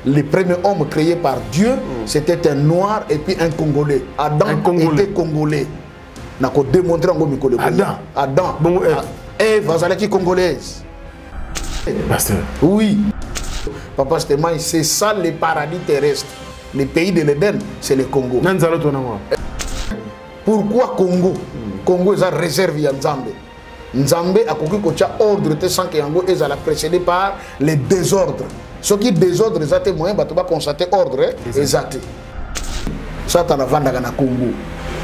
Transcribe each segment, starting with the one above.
Le premier homme créé par Dieu, c'était un noir et puis un Congolais. Adam était Congolais. On a démontré en Congolais. Adam. Bon, Ève, Azalaki congolaise. Pasteur. Oui. Papa Stéphane, c'est ça le paradis terrestre. Le pays de l'Éden, c'est le Congo. Pourquoi Congo? Congo est réservé à Nzambe. Nzambe a koki ordre te sans que yango est précédé par les désordres. Ce qui désordre exact moyen ba to ba constater ordre exact. Ça t'en avant na Congo.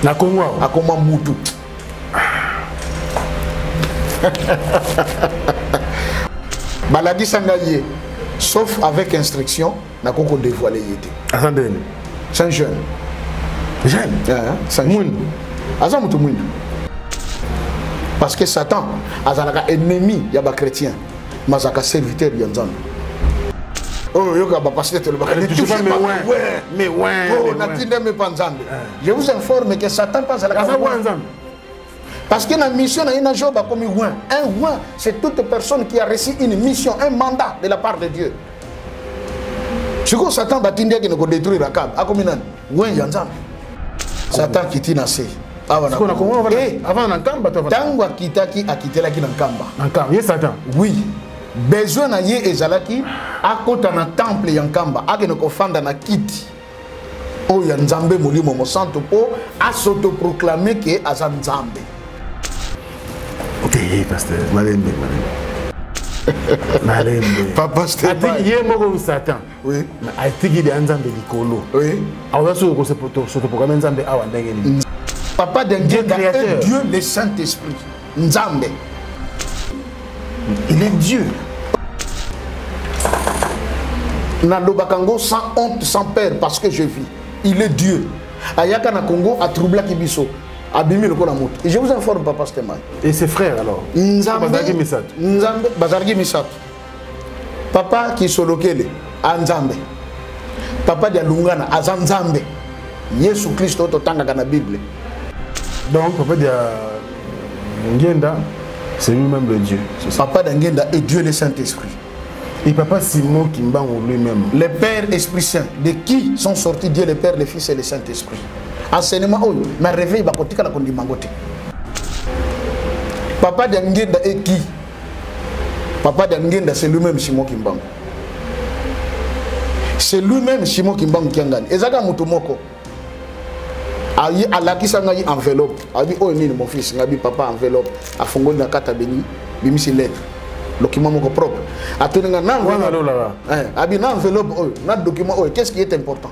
Na Congo a comment mutu. Baladi sangaye sauf avec instruction na koko dévoiler yété. Attendez. C'est un jeune. Jeune. C'est un jeune. Azam mutu mwindu. Parce que Satan est ennemi des chrétiens, mais il est serviteur de Nzambe. Oh, je vous informe que Satan passe à la Nzambe. Parce que la mission est un job comme un roi, c'est toute personne qui a reçu une mission, un mandat de la part de Dieu. Ce que Satan va détruire la cave, Satan qui t'a nassé. Avant Tango akitaki akitelaki na Nkamba. Yes, Satan. Oui. Besoin na ye ezalaki akota na temple ya Nkamba akene kofanda na kiti. O ya Nzambe molimo mo santo po asoto proclamer que aza Nzambe. OK, pasteur. Malembe. Papa Stéphane. Ati ye moko Satan. Oui. Na atiki de Nzambe likolo. Oui. Awa so ko se proclamer Nzambe awa ndenge ni. Papa d'un Dieu créateur, Dieu le Saint-Esprit. Nzambe. Il est Dieu. Nalobakango sans honte, sans peur, parce que je vis. Il est Dieu. Ayaka na Congo a troublé Kibiso. Abimi le Konamout. Et je vous informe, Papa Stéphane. Et ses frères alors? Nzambe. Bazargi Misat. Papa qui solokele. Nzambe. Papa de Lungana. Azanzambe. Yesu Christ ototanga dans la Bible. Donc, papa de Ngenda, c'est lui-même le Dieu. Papa de Ngenda est Dieu le Saint-Esprit. Et papa Simon Kimbango lui-même. Le Père Esprit Saint. De qui sont sortis Dieu le Père, le Fils et le Saint-Esprit? Enseignement, oh, mais réveil, bakotika la kondimangote. Papa de Ngenda est qui? Papa de Ngenda, c'est lui-même Simon Kimbango. C'est lui-même Simon Kimbango qui a gagné. Ezaka Mutumoko. A la qui s'en a eu enveloppe. A dit, oh, mon fils, n'a papa enveloppe. A fongo na kata beni, bimi si lettre. Document mon propre. A tenu un enveloppe. A dit, enveloppe, oh, notre document, oh, qu'est-ce qui est important?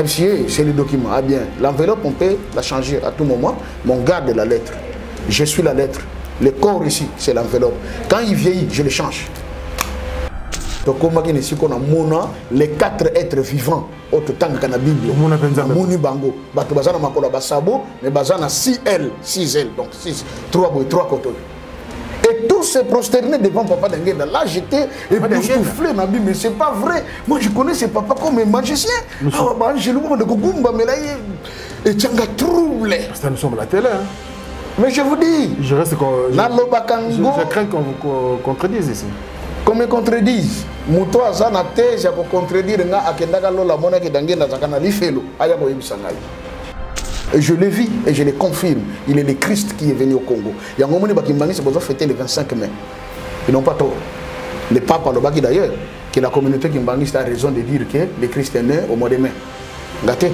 C'est le document. Ah bien, l'enveloppe, on peut la changer à tout moment, mais on garde la lettre. Je suis la lettre. Le corps ici, c'est l'enveloppe. Quand il vieillit, je le change. Donc, comme on a les 4 êtres vivants, autant que la Bible, Mouni Bango, Batubazana Makola Basabo, mais Bazana 6L, 6L, donc 6, 3 côtés. Et tous se prosternaient devant Papa Dengenda. Là, j'étais époustouflé, mais c'est pas vrai. Moi, je connais ce papa comme un magicien. J'ai le moment de Kugumba, mais là, il y a un trouble. Nous sommes à la télé. Mais je vous dis, je crains qu'on vous contredise ici. Qu'on me contredise. Mouto a na thèse pour contredire nga akendaka lola mona ki dangenda zakana lifelo aya ko yibisanga. Et je le vis et je le confirme. Il est le Christ qui est venu au Congo. Yango moni bakimbangi c'est besoin fêter le 25 mai. Ils n'ont pas tort. Le pape Lobaki d'ailleurs que la communauté kimbangiste a raison de dire que le Christ est né au mois de mai. Gâté.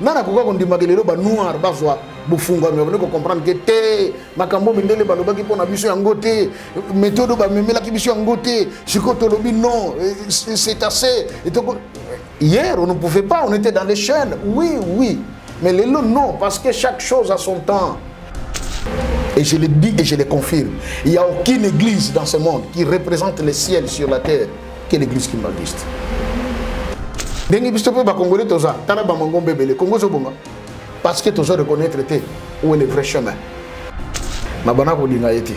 Nana koka kondimakelelo ba noir bazwa bufunga mais vous comprendre que té makambo mindele balobaki pona biso yango té méthode ba memela ki biso yango té sikoto lobi non c'est assez. Hier on ne pouvait pas, on était dans les chaînes. Oui, mais les lots non parce que chaque chose a son temps. Et je le dis et je le confirme. Il n'y a aucune église dans ce monde qui représente le ciel sur la terre que l'église kimbangiste. Dengi biso pe ba congolais toza tala ba mango bébé Congo zo bonga parce que tozo reconnaître où est le vrai chemin. Na bana ko linga yeti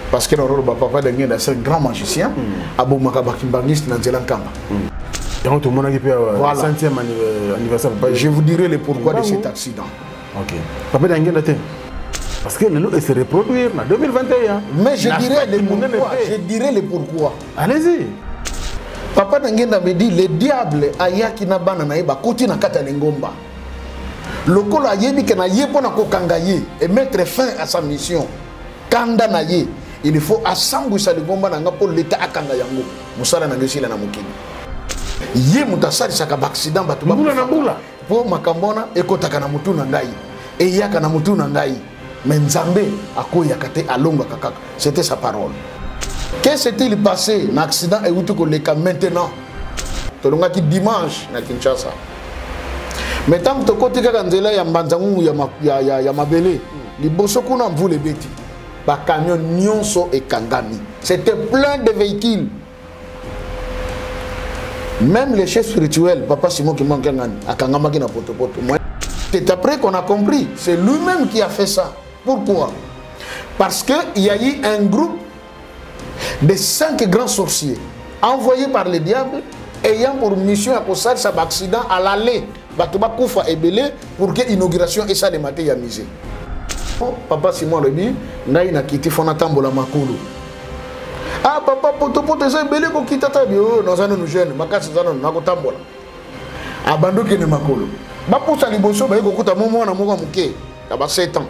parce que notre papa Dengenda c'est un grand magicien abo makaba kimbangiste na nzela nkamba. Donc tout le monde qui peut voilà. 5e anniversaire. Je vous dirai le pourquoi de cet accident. OK. Papa Dengenda parce que le lot se reproduire en 2021. Mais je dirai le pourquoi. Je dirai le pourquoi. Allez-y. Papa Nangenda me dit le diable ayaki na bana na yeba koti na kata lengomba. Lokolo ayebi ke na ye pona kokanga ye et mettre fin à sa mission. Kanda na ye, il faut assembler sa lengomba na ngapo leta akanga yango. Musala na ngesila na mukini. Ye mutasali saka accident batu ba na bula. Po makambona ekotaka na mutu na ngai. E yaka na mutu na ngai. Mais Nzambe akoya kate alonga kakaka. C'était sa parole. Qu'est-ce qui s'est passé dans l'accident et où tu connais maintenant? Tu as dit dimanche à Kinshasa. Maintenant, tu as dit que tu as Mbanzangu ya Mabele. Les Bosoko n'ont voulu bêti. Les camions Nyonso et Kangami. C'était plein de véhicules. Même les chefs spirituels, Papa Simon qui manque à Kangama qui n'a pas de pote. C'est après qu'on a compris. C'est lui-même qui a fait ça. Pourquoi? Parce qu'il y a eu un groupe de 5 grands sorciers envoyés par le diable ayant pour mission à cause de cet accident à l'aller Batuba Koufa et Belé pour que l'inauguration et ça les maté ya misé. Papa Simon Rebi n'a eu quitté Fonatambola Makulu. Ah papa poto ça Belé ko kita tabio dans un nous jeune makasi zana na ko tambola. Abando ki ne Makulu. Ba pousa liboso ba ko kuta momo na moko muke ba 7 ans.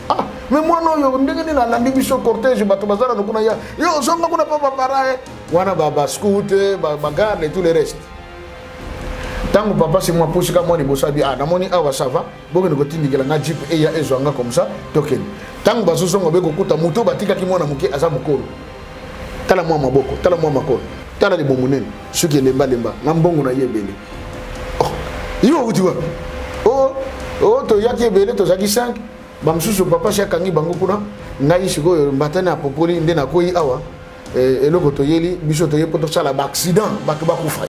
Ah, mais moi non, yo ndenge na landi biso cortège bato bazara nokuna ya. Yo zonga kuna papa parae. Wana baba scooter, baba garde et tout le reste. Tango papa c'est moi pousse comme moi ni bosabi ah na moni awa ça va. Boke ne kotindi kala nga jeep e ya ezwanga comme ça token. Tango baso songo be ko kuta muto batika ki mwana muke aza mukolo. Tala mwa maboko, tala mwa makolo. Tala li bomunene, suki lemba na mbongo na yebele. Oh, yo uti wa. Oh to yaki ebele to zaki 5. Bamsusu papa shakangi bango kuna ngai siko mbatana apopoli nde na koyi awa eloko toyeli biso toye poto sala ba accident bato bakufa.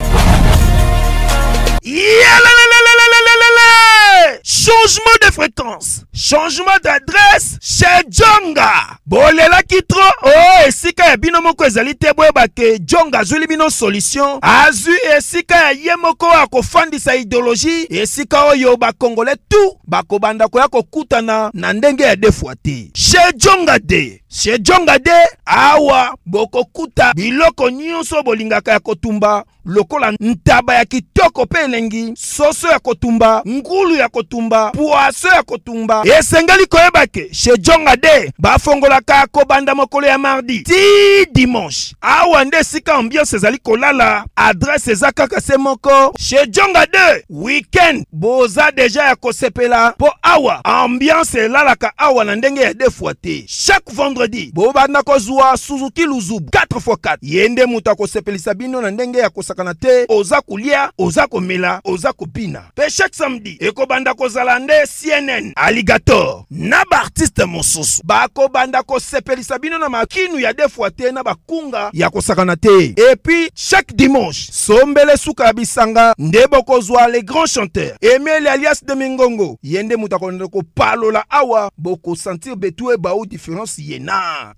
Changement de fréquence, changement d'adresse chez Djonga. Bolela kitro, oh, esika ya bino moko ezali te boyeba ke Djonga azuli bino solution. Azu esika ya ye moko akofandisa idéologie, esika oyo ba Congolais tout bakobanda koya kokutana na ndenge ya defuate. Chez Djonga de, chez Djonga de, awa bokokuta biloko nyonso bolingaka ya kotumba. Lokola ntaba ya kitoko pe elengi, soso ya kotumba, ngulu ya kotumba, poaso ya kotumba. Esengeli koyeba ke chez Djonga de bafongolaka kobanda mokolo ya mardi ti dimanche. Awa nde sika ambiance ezali kolala, adresse eza kaka se moko. Chez Djonga de weekend boza deja ya kosepela po awa ambiance elalaka awa na ndenge ya defuate. Chaque vendredi bobanda kozwa Suzuki Luzubu 4x4 yende muta kosepelisa bino na ndenge ya kanate oza kulia oza komela oza kopina pe chaque samedi ekobanda kozala nde CNN Alligator na ba artiste mosusu bakobanda kosepelisa bino na makinu ya defuate na bakunga ya kosakana te et puis chaque dimanche sombele suka bisanga nde bokozwa les grands chanteurs Emile alias de Mingongo yende mutakonde ko palola awa boko sentir betue ba ou différence yena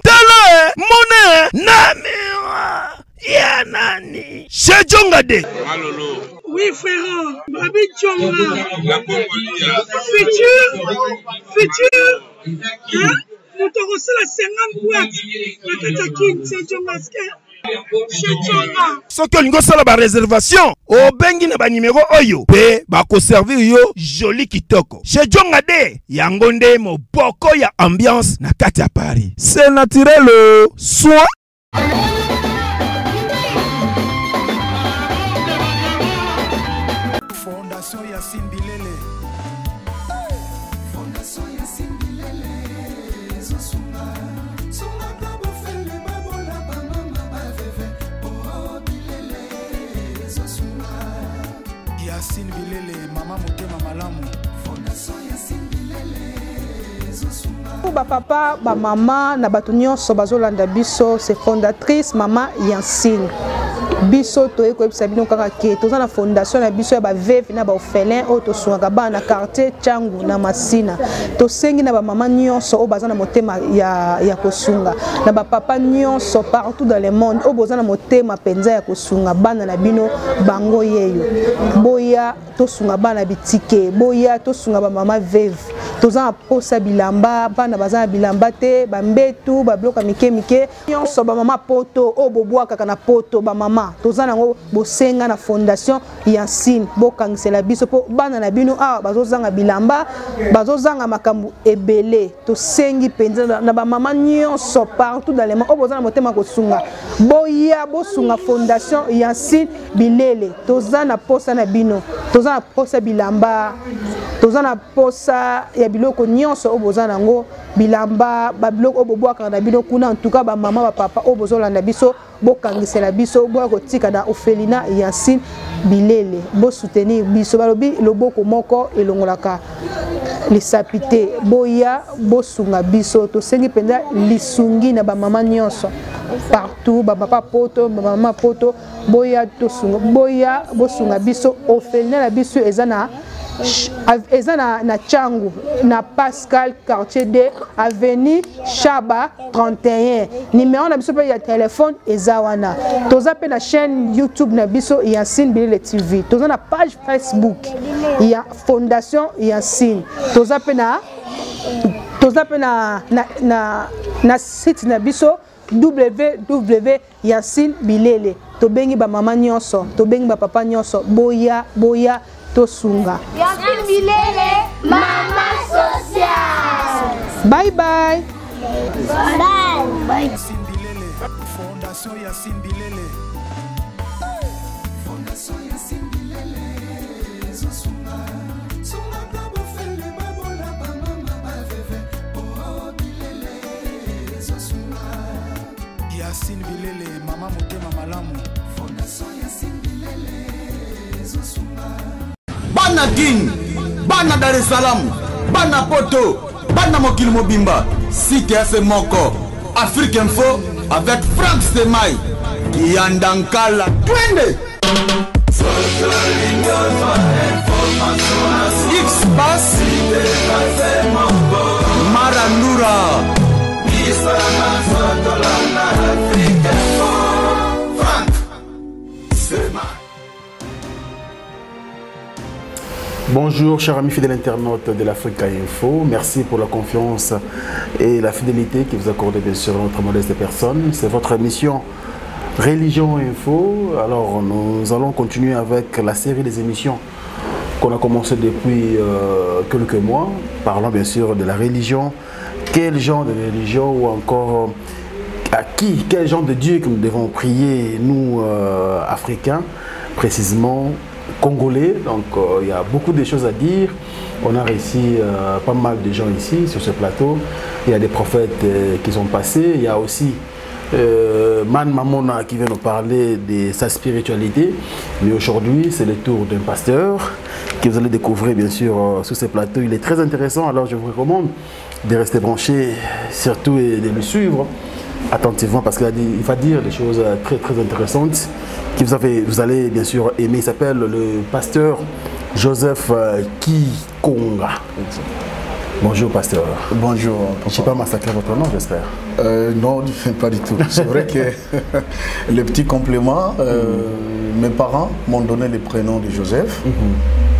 Tala Mone Namira Yanani Chez Djonga de Malolo. Oui frère, Babi Djonga. La Congolia. Futur. Hein? Nous t'avons la 50 boîtes. La Katakine, c'est Djonga. Chez Djonga. Soki olingo sala ba réservation obengi na ba numéro oyo pe ba ko servir yo joli kitoko. Chez Djonga de yango nde moboko ya ambiance na kati ya Paris. C'est naturel soit Fondation Yacine Bilele. Fondation Yacine Bilele. Zosunga. Sunga kabo fele babola ba mama ba veve. Oh Bilele. Zosunga. Yacine Bilele, mama motema malamu. Fondation Yacine Bilele. Zosunga. Pour papa, maman, na bato nyonso bazolanda biso, c'est fondatrice maman Yacine. biso to ekoyebisa bino kaka ke toza na fondation na biso ya baveve na baorphelin oyo tosungaka bana na quartier Tchangu na Masina tosengi na bamama nyonso oyo baza na motema ya kosunga na bapapa nyonso partout dans le monde oyo boza na motema mpenza ya kosunga bana na bino bango yeyo boya tosunga bana bitike boya tosunga bamama veve toza na posa bilamba bana baza na bilamba te bambetu babloka mike nyonso bamama poto oyo bobwakaka na poto bamama toza nango bosenga na fondation Yansine bokangisela biso mpo bana na bino awa bazozanga bilamba bazozanga makambo ebele tosengi mpenza na bamama nyonso partout dans le monde oyo boza na motema kosunga boya bosunga fondation Yansine bilele toza na posa na bino toza na posa bilamba toza na posa ya biloko nyonso oyo boza nango bilamba babiloko oyo bobwakaka na bino kuna en tout cas bamama bapapa oyo bozolanda biso bokangisela biso boya kotika na orphelinat Yansine bilele bosoutenir biso balobi loboko moko elongolaka lisapi te boya bosunga biso tosengi mpenza lisungi na bamama nyonso partout bapapa poto bamama poto boya tosunga boya bosunga biso orphelinat na biso eza na Tchangu na Pascal quartier D avenue Chaba 31 numéro na biso pe ya téléphone eza wana toza pe na chaîne YouTube na biso Yansine Bilele TV toza na page Facebook ya fondation Yansine toza pe na site na biso www.yansine bilele tobengi ba mama nyonso tobengi ba papa nyonso boya tosunga Yansine Bilele mama social. Bye bye. Bye. Fondation Yansine Bilele. Fondation Yansine Bilele. Zosunga. Sunga kabo fele babola ba mama ba veve. Oh Bilele. Zosunga. Yansine Bilele mama motema malamu. Fondation Yansine Bilele. Zosunga. Bana King, Bana Dar es Salaam, Bana Poto, Bana Mokil Mobimba, Site FM Moko, Afrique Info avec Franck Semaï, Yandankala, Twende. X-Bass, Marandura, Franck Semaï. Bonjour chers amis fidèles internautes de l'Africa Info, merci pour la confiance et la fidélité que vous accordez bien sûr à notre modeste personne. C'est votre émission Religion Info. Alors nous allons continuer avec la série des émissions qu'on a commencé depuis quelques mois. Parlons bien sûr de la religion, quel genre de religion ou encore à qui, quel genre de Dieu que nous devons prier, nous Africains, précisément Congolais. Donc il y a beaucoup de choses à dire. On a réussi pas mal de gens ici sur ce plateau. Il y a des prophètes qui sont passés. Il y a aussi Man Mamona qui vient nous parler de sa spiritualité. Mais aujourd'hui c'est le tour d'un pasteur que vous allez découvrir bien sûr sur ce plateau. Il est très intéressant, alors je vous recommande de rester branchés surtout et de le suivre attentivement parce qu'il va dire des choses très très intéressantes que vous allez bien sûr aimer. Il s'appelle le pasteur Joseph Kikonga. Bonjour pasteur. Bonjour. Je ne sais pas massacrer votre nom, j'espère. Non, pas du tout. C'est vrai que le petit complément, mes parents m'ont donné le prénom de Joseph.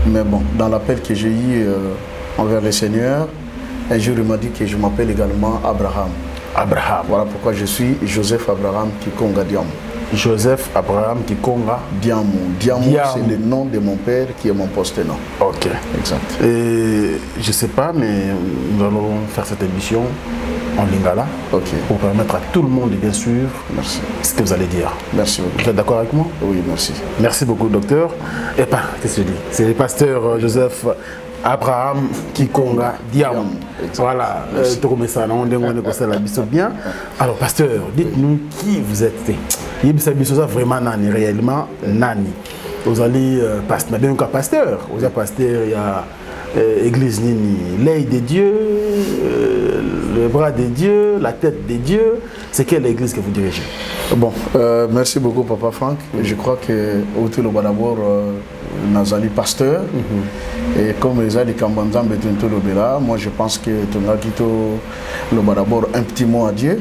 Mais bon, dans l'appel que j'ai eu envers le Seigneur, un jour il m'a dit que je m'appelle également Abraham. Abraham. Voilà pourquoi je suis Joseph Abraham Kikonga Diamou. Joseph Abraham Kikonga Diamou. Diamou, c'est le nom de mon père qui est mon poste-nom. Ok. Exact. Et je ne sais pas, mais nous allons faire cette émission en lingala. Ok. Pour permettre à tout le monde de bien suivre ce que vous allez dire. Merci beaucoup. Vous êtes d'accord avec moi? Oui, merci. Merci beaucoup, docteur. Et pas, qu'est-ce que je dis? C'est le pasteur Joseph Abraham Kikonga Diamou. Voilà, bien. Alors, pasteur, dites-nous qui vous êtes. Vraiment nani, réellement nani. Vous allez pasteur, vous êtes pasteur, il y a église nini, l'œil de Dieu, le bras de Dieu, la tête de Dieu. C'est quelle église que vous dirigez? Bon, merci beaucoup Papa Franck. Je crois que Otelo d'abord Nazali pasteur et comme les Ali Kambanzam Betunto Lobela, moi je pense que Tonga Kito le d'abord un petit mot à Dieu.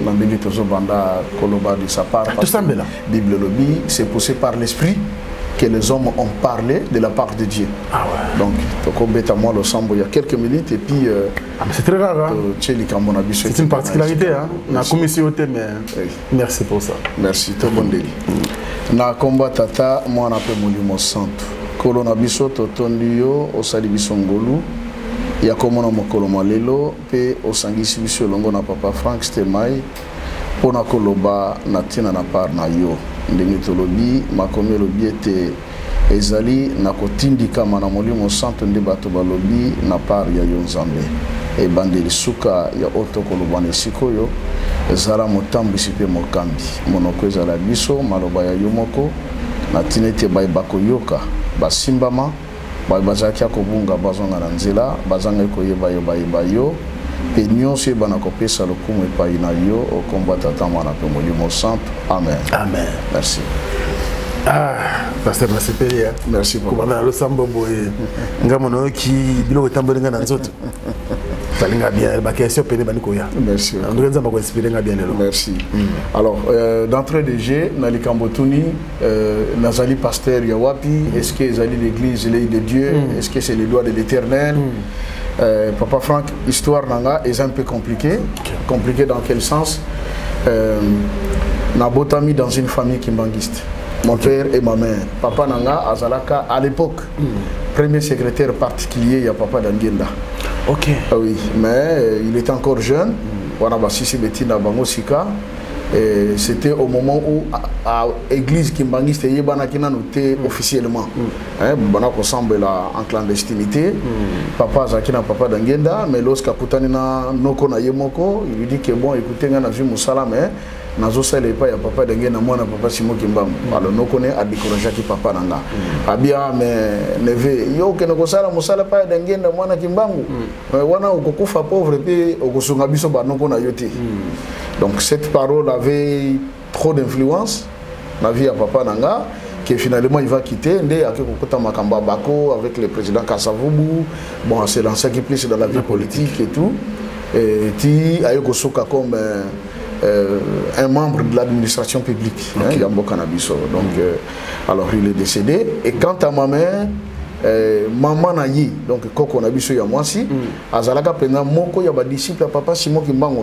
Nambeli Tozo Banda Koloba de sa part. Tout ça là. Bible Lobby, c'est poussé par l'esprit que les hommes ont parlé de la part de Dieu. Ah ouais. Donc, moi le sambo il y a quelques minutes et puis c'est très rare. Hein? C'est une particularité. Hein? La commission mais merci pour ça. Merci, tout bon délit. Na combat tata, moi on appelle Molimo Santo. Kolona biso totondi yo osali biso ngolu. Ya komona mokolo malelo pe osangisi biso longo na Papa Frank Stemai pona koloba na tina na par na yo. Ndenge tolobi makomi lobi ete ezali na kotindika mana Molimo Santo nde bato balobi na par ya yo Nzambe. E bandeli suka ya oto koloba na sikoyo ezala motambisi pe mokambi monoko ezala biso maloba ya yo moko na tinete bai bakoyoka basimbama bai bazaki akobunga bazonga na nzela bazanga koyeba yo bayeba yo pe nyonso ebana kopesa lokumu epai na yo okomba tata mwana pe Molimo Santo. Amen. Amen. Merci. Ah, Pasteur Masipeli. Merci beaucoup. Comment le sambo boy. Ngamono ki bilo tambolinga na nzoto. Talinga bien, ba question pene banikoya. Merci. Ndorenza ba ko inspirer nga bien lelo. Merci. Alors, d'entrée de jeu, na Likambotuni, nazali pasteur ya wapi, est-ce que ezali l'église l'œil de Dieu, est-ce que c'est les lois de l'Éternel? Papa Franck, histoire nanga est un peu compliquée. Compliquée dans quel sens? Nabotami dans une famille kimbanguiste. Mon père et ma mère. Papa nanga azalaka à l'époque. Premier secrétaire particulier, il y a Papa Dangenda. Ok. Ah oui, mais il était encore jeune. Voilà, Basisi Betina Bangosika. C'était au moment où à l'église Kimbangiste Yebana Kina noté officiellement. Banako semble en clandestinité. Papa Zakina Papa Dangenda, mais lorsqu'à Kutanina Noko na Yemoko, il lui dit que bon, écoutez, on a vu Moussala, mais nazo sale pas ya Papa Dangenda, moi na Papa Simo Kimbam. Alors nous connaît à décourager qui Papa Nanga. Abia mais neve yo que noko sala Moussala pas Dangenda moi na Kimbangu. Wana okokufa pauvre pe okosunga biso ba noko na yote. Donc cette parole avait trop d'influence dans la vie à Papa Nanga, que finalement il va quitter, avec le président Kassavoubou, bon, c'est l'ancien qui plus dans la vie politique et tout, et qui a eu comme un membre de l'administration publique, Yambo Canabiso. Donc, alors il est décédé, et quant à ma mère, maman nayi donc koko na biso ya mwasi azalaka pena moko ya ba disciple Papa Simon Kimbangu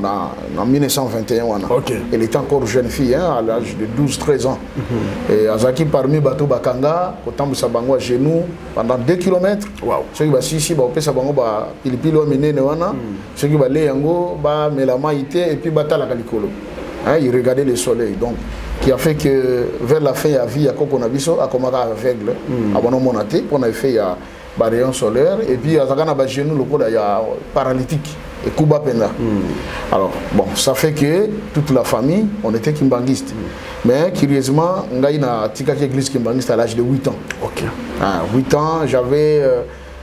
en 1921 wana. Elle était encore jeune fille à l'âge de 12-13 ans. Et azaki parmi bato bakanga kotambusa bango à genoux pendant 2 km. Wow. Ceux qui ba sisi ba opesa bango ba pilipilo menene wana, ceux qui ba le yango ba melama ite et puis batala kalikolo. Il regardait le soleil donc qui a fait que vers la fin de la vie, à Kokonabiso, à Komaka aveugle, à Bonomonate, on a fait un rayon solaire, et puis à Zagana Bajenou, le coup paralytique, et Kuba Penda. Alors, bon, ça fait que toute la famille, on était kimbanguiste. Mais curieusement, on a une église kimbanguiste à l'âge de 8 ans. Ok. À 8 ans, j'avais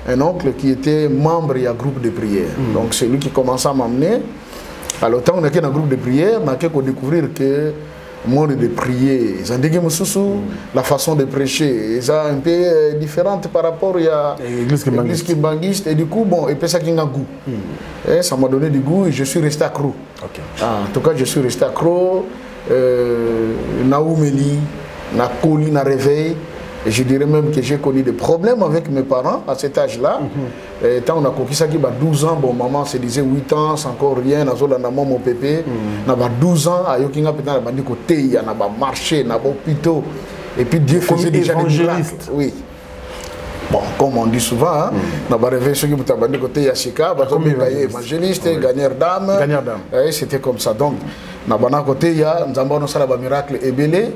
un oncle qui était membre d'un groupe de prière. Donc, c'est lui qui commençait à m'amener. Alors, tant qu'on était dans un groupe de prière, on a découvrir que monde de prier, la façon de prêcher est un peu différente par rapport à l'église kimbanguiste. Et du coup, bon, et puis ça qui a un goût. Et ça m'a donné du goût et je suis resté accro. En tout cas, je suis resté accro. Naoumeli, na Koli, na réveil. Et je dirais même que j'ai connu des problèmes avec mes parents à cet âge-là. Quand on a conquis ça qui a 12 ans, bon, maman se disait 8 ans, c'est encore rien, mon pépé. On a 12 ans, à Yokinga, peut-être, on a dit côté, il y a marché, il y a hôpital. Et puis Dieu faisait déjà des miracles. Oui. Bon, comme on dit souvent, on a rêvé ceux qui ont dit côté Yashika, comme évangéliste, gagneur d'âme. C'était comme ça. Donc, on a côté, il y a un miracle ébélé.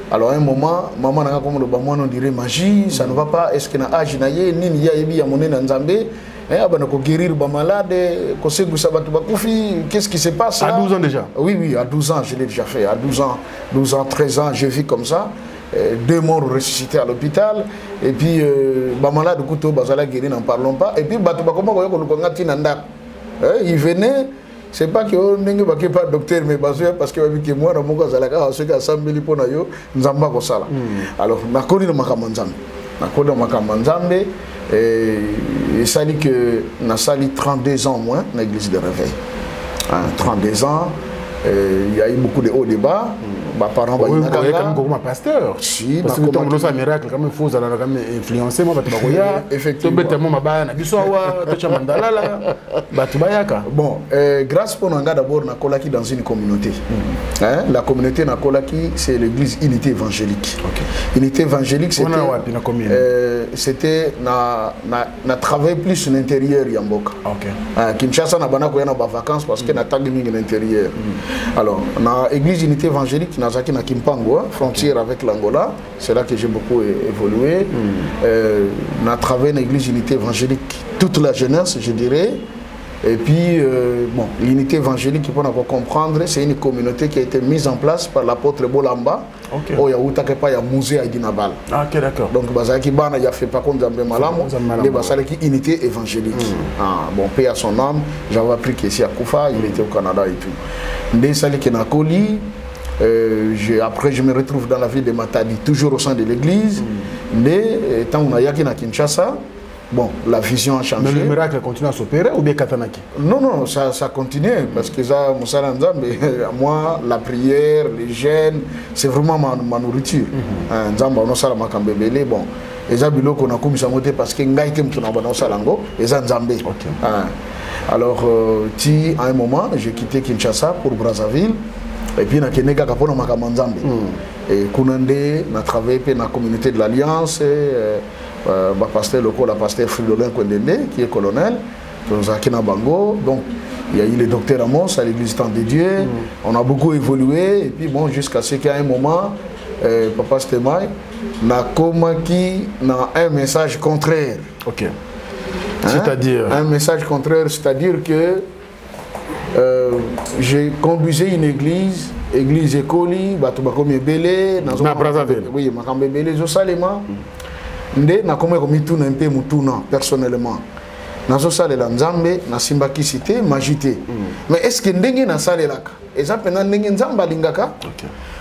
Alors à un moment, maman n'a comme le bamoine on dirait magie, ça ne va pas. Est-ce qu'il y a âge naïe, ni ni yaébi ya moné nanzambé, on guérir ba malade, qu'est-ce qui se passe là? À 12 ans déjà. Oui, oui, à 12 ans, je l'ai déjà fait. À 12 ans, 13 ans, je vis comme ça. 2 morts ressuscités à l'hôpital. Et puis, malade, bazala guéri, n'en parlons pas. Et puis, il venait, c'est pas que on n'est pas docteur, mais parce que moi, je suis à 100 000 pour nous. Alors, je connais Makamanzambe. Et ça dit que nous sali 32 ans moins dans l'église de réveil. 32 ans, il y a eu beaucoup de hauts débats. Bah, parents, oui, quand même pasteur. Si, parce que tu as un miracle, quand même, il faut influencer. Moi, effectivement. Bon, grâce pour nous, d'abord, on a Kolaki dans une communauté. La communauté na Kolaki, c'est l'église Unité Évangélique. Unité Évangélique, c'était na travail plus sur l'intérieur Yamboka. Kinshasa n'a pas de vacances parce que n'a pas de l'intérieur. Alors, dans l'église Unité Évangélique, Nazaki na Kimpango, frontière avec l'Angola, c'est là que j'ai beaucoup évolué. On a travaillé dans l'église Unité Évangélique toute la jeunesse, je dirais. Et puis, bon, l'unité évangélique, pour comprendre, c'est une communauté qui a été mise en place par l'apôtre Bolamba. Il y a un musée à Dinabal. Ok, d'accord. Donc, il y a fait pas contre Zambé Malamo, mais il unité évangélique. Bon, paix à son âme, j'avais appris qu'ici à Koufa, il était au Canada et tout. Dès que Nakoli, après, je me retrouve dans la ville de Matadi, toujours au sein de l'église. Mais, tant qu'on a yaki na Kinshasa, bon, la vision a changé. Mais le miracle continue à s'opérer ou bien Katanaki? Non, non, ça continue. Parce que ça, moi, la prière, les jeûnes, c'est vraiment ma nourriture. Nzamba, on a makambebele, bon. Et ça, on a commis ça parce que Ngaï Kem Tunabano Salango, et ça, Nzambé. Alors, à un moment, j'ai quitté Kinshasa pour Brazzaville. Et puis, na Kenega Kapona Makamanzambe. Et Kunande, on a travaillé dans la communauté de l'Alliance. Pasteur local, la pasteur Fridolin Kwendende, qui est colonel, Zakina Bango. Donc, il y a eu le docteur Amos à l'église Temps de Dieu. On a beaucoup évolué. Et puis, bon, jusqu'à ce qu'à un moment, Papa Stemai n'a un message contraire. Ok. C'est-à-dire un message contraire, c'est-à-dire que j'ai conduisais une église Ekoli, Batubakomi Belé, na Brazzaville. Oui, Makambe Belé, Zosalema. Nde na kome ko mituna mpe mutuna personnellement nazo salela nzambe na simbaki cité magité mais est-ce que ndenge na salelaka eza pena ndenge nzamba lingaka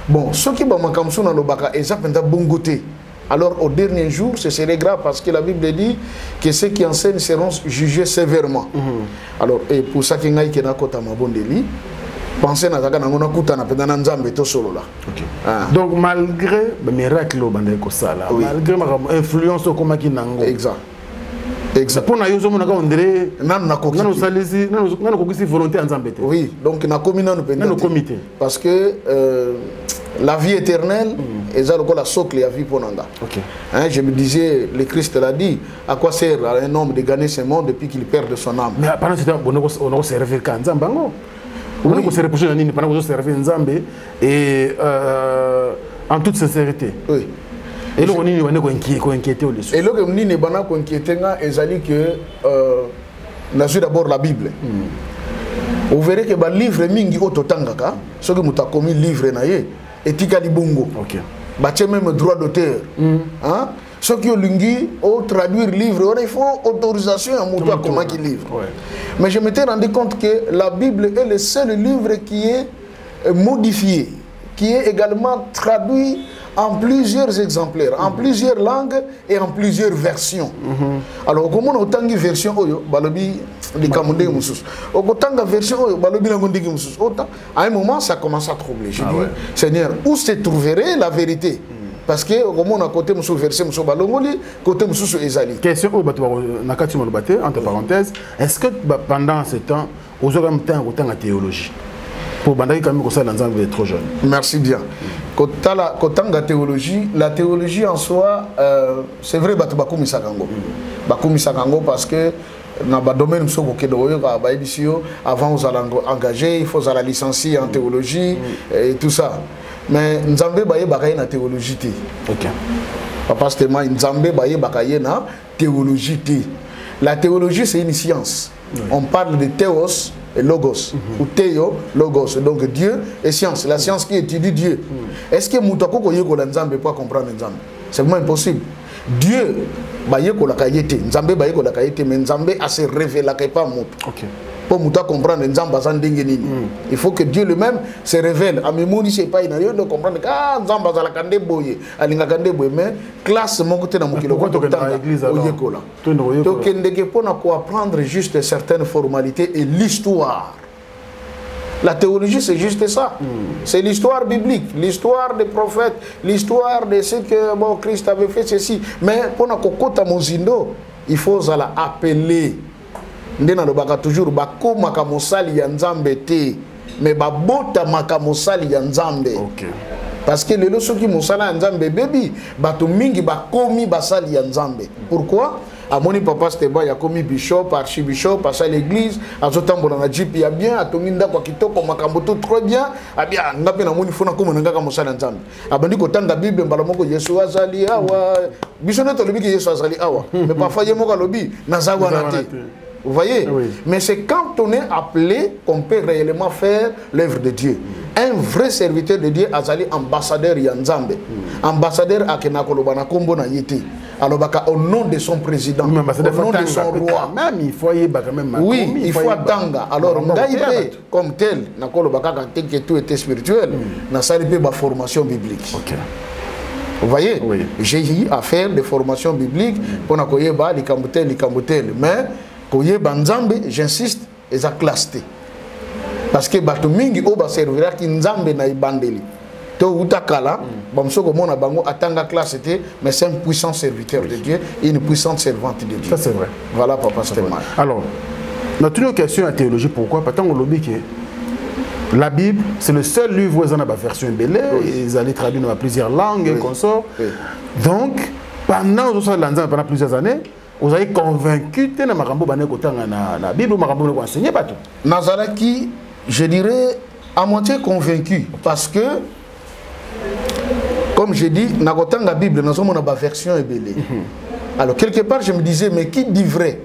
bon soki ba makamsu na lobaka eza pena bongote alors au dernier jour ce serait grave parce que la Bible dit que ceux qui enseignent seront jugés sévèrement alors et pour ça que ngai kena kota mabondeli penser na zaka ngona kuta na pena na nzambe to solo là. Donc malgré le miracle au bande ko sala malgré ma influence ko maki nango exact pour na yozo monaka on dirait nan na ko salisi nan ko kisi volonté nzambe te oui donc na communauté pena no comité parce que la vie éternelle est la socle la vie ponanga. Je me disais, le Christ l'a dit, à quoi sert à un homme de gagner ce monde depuis qu'il perd son âme? Mais pendant ce temps, on a servi quand Nzambango. On a servi pendant que servi Nzambe et en toute sincérité. Oui. Et là, on est inquiété. Et là, on est inquiété, et que on a d'abord la Bible. Vous verrez que le livre mingi ototangaka, ce que vous avez commis livre naie, etika libongo. OK. Bache même droit d'auteur. Hein? Ce qui ont lingi au traduire livre, il faut autorisation à mon comment qui livre. Mais je m'étais rendu compte que la Bible est le seul livre qui est modifié, qui est également traduit en plusieurs exemplaires, en plusieurs langues et en plusieurs versions. Alors, comment on a une version, à un moment, ça commence à troubler. Je dis, Seigneur, où se trouverait la vérité? Parce que comment on a côté monsieur verset monsieur balongoli côté monsieur ezali. Question nakati molobate entre parenthèses, est-ce que pendant ce temps aux autres temps autant la théologie pour bandaki quand même que ça dans un trop jeune. Merci bien. Côté la théologie en soi c'est vrai bakumi sakango. Bakumi sakango parce que dans le domaine avant vous allez engager, il faut la licencier en théologie et tout ça. Mais Nzambe baye bakaye na théologie té. OK. Papa Stéma Nzambe baye bakaye na théologie té. La théologie c'est une science. On parle de théos et logos. Ou théo, logos. Donc Dieu et science. La science qui étudie Dieu. Est-ce que Moutako Koyeko Nzambe peut comprendre Nzambe? C'est vraiment impossible. Dieu, Bayeko la Kayete, Nzambe Bayeko la Kayete, mais Nzambe a se révélé pas Mout. Pour Mouta comprendre Nzamba Zandengeni. Il faut que Dieu lui-même se révèle. À mes mots, c'est pas une rien de comprendre que Nzamba Zalakande Boye, Alingakande Boye, mais classe mon côté dans mon kilo. Donc, pour apprendre juste certaines formalités et l'histoire. La théologie, c'est juste ça. C'est l'histoire biblique, l'histoire des prophètes, l'histoire de ce que bon, Christ avait fait, ceci. Mais pour na kokota mozindo, il faut appeler. Ndena lobaka toujours bakoma ka mosali ya Nzambe te, mais babota maka mosali ya Nzambe. Parce que lelo soki mosala ya Nzambe bebi, bato mingi bakomi basali ya Nzambe. Pourquoi? Amoni papa Steba ya komi bishop, archibishop, à l'église, azotambola na jipi ya bien, atonginda kwa kitoko makambo tout très bien, abia ngape na moni fona koma ngaka mosala ya Nzambe. Abandi ko tanga Bible mbala moko Yesu azali awa, bisono to lobi que Yesu azali awa, mais parfois yemo ka lobi nazawa na te. Vous voyez? Mais c'est quand on est appelé qu'on peut réellement faire l'œuvre de Dieu. Un vrai serviteur de Dieu azali ambassadeur Yanzambe. Ambassadeur Akenakolobana Kombo na Yete. Alors au nom de son président, au nom de son roi. Même il faut y quand même. Oui, il faut attendre. Alors Ngaïbe comme tel, Nakolobaka que tout était spirituel, n'a salipé ma formation biblique. Vous voyez? J'ai eu à faire des formations bibliques pour Nakoyeba, les Kambotel, mais Koye Banzambe, j'insiste, ils ont clasté. Parce que Bato Mingi Oba servira ki Nzambe na ibandeli. To utakala, Bamsoko Mona Bango atanga classe, mais c'est un puissant serviteur de Dieu et une puissante servante de Dieu. Ça c'est vrai. Voilà, papa, c'est mal. Alors, notre une question à théologie, pourquoi? Parce qu'on l'a dit que la Bible, c'est le seul livre où ils ont la version belée, ils allaient traduire dans plusieurs langues et consorts. Donc, pendant plusieurs années, vous avez convaincu que la Bible ou enseigné pas tout. Nazaraki, je dirais à moitié convaincu parce que, comme je dis, la Bible, nous avons une version ébélée. Alors, quelque part, je me disais, mais qui dit vrai?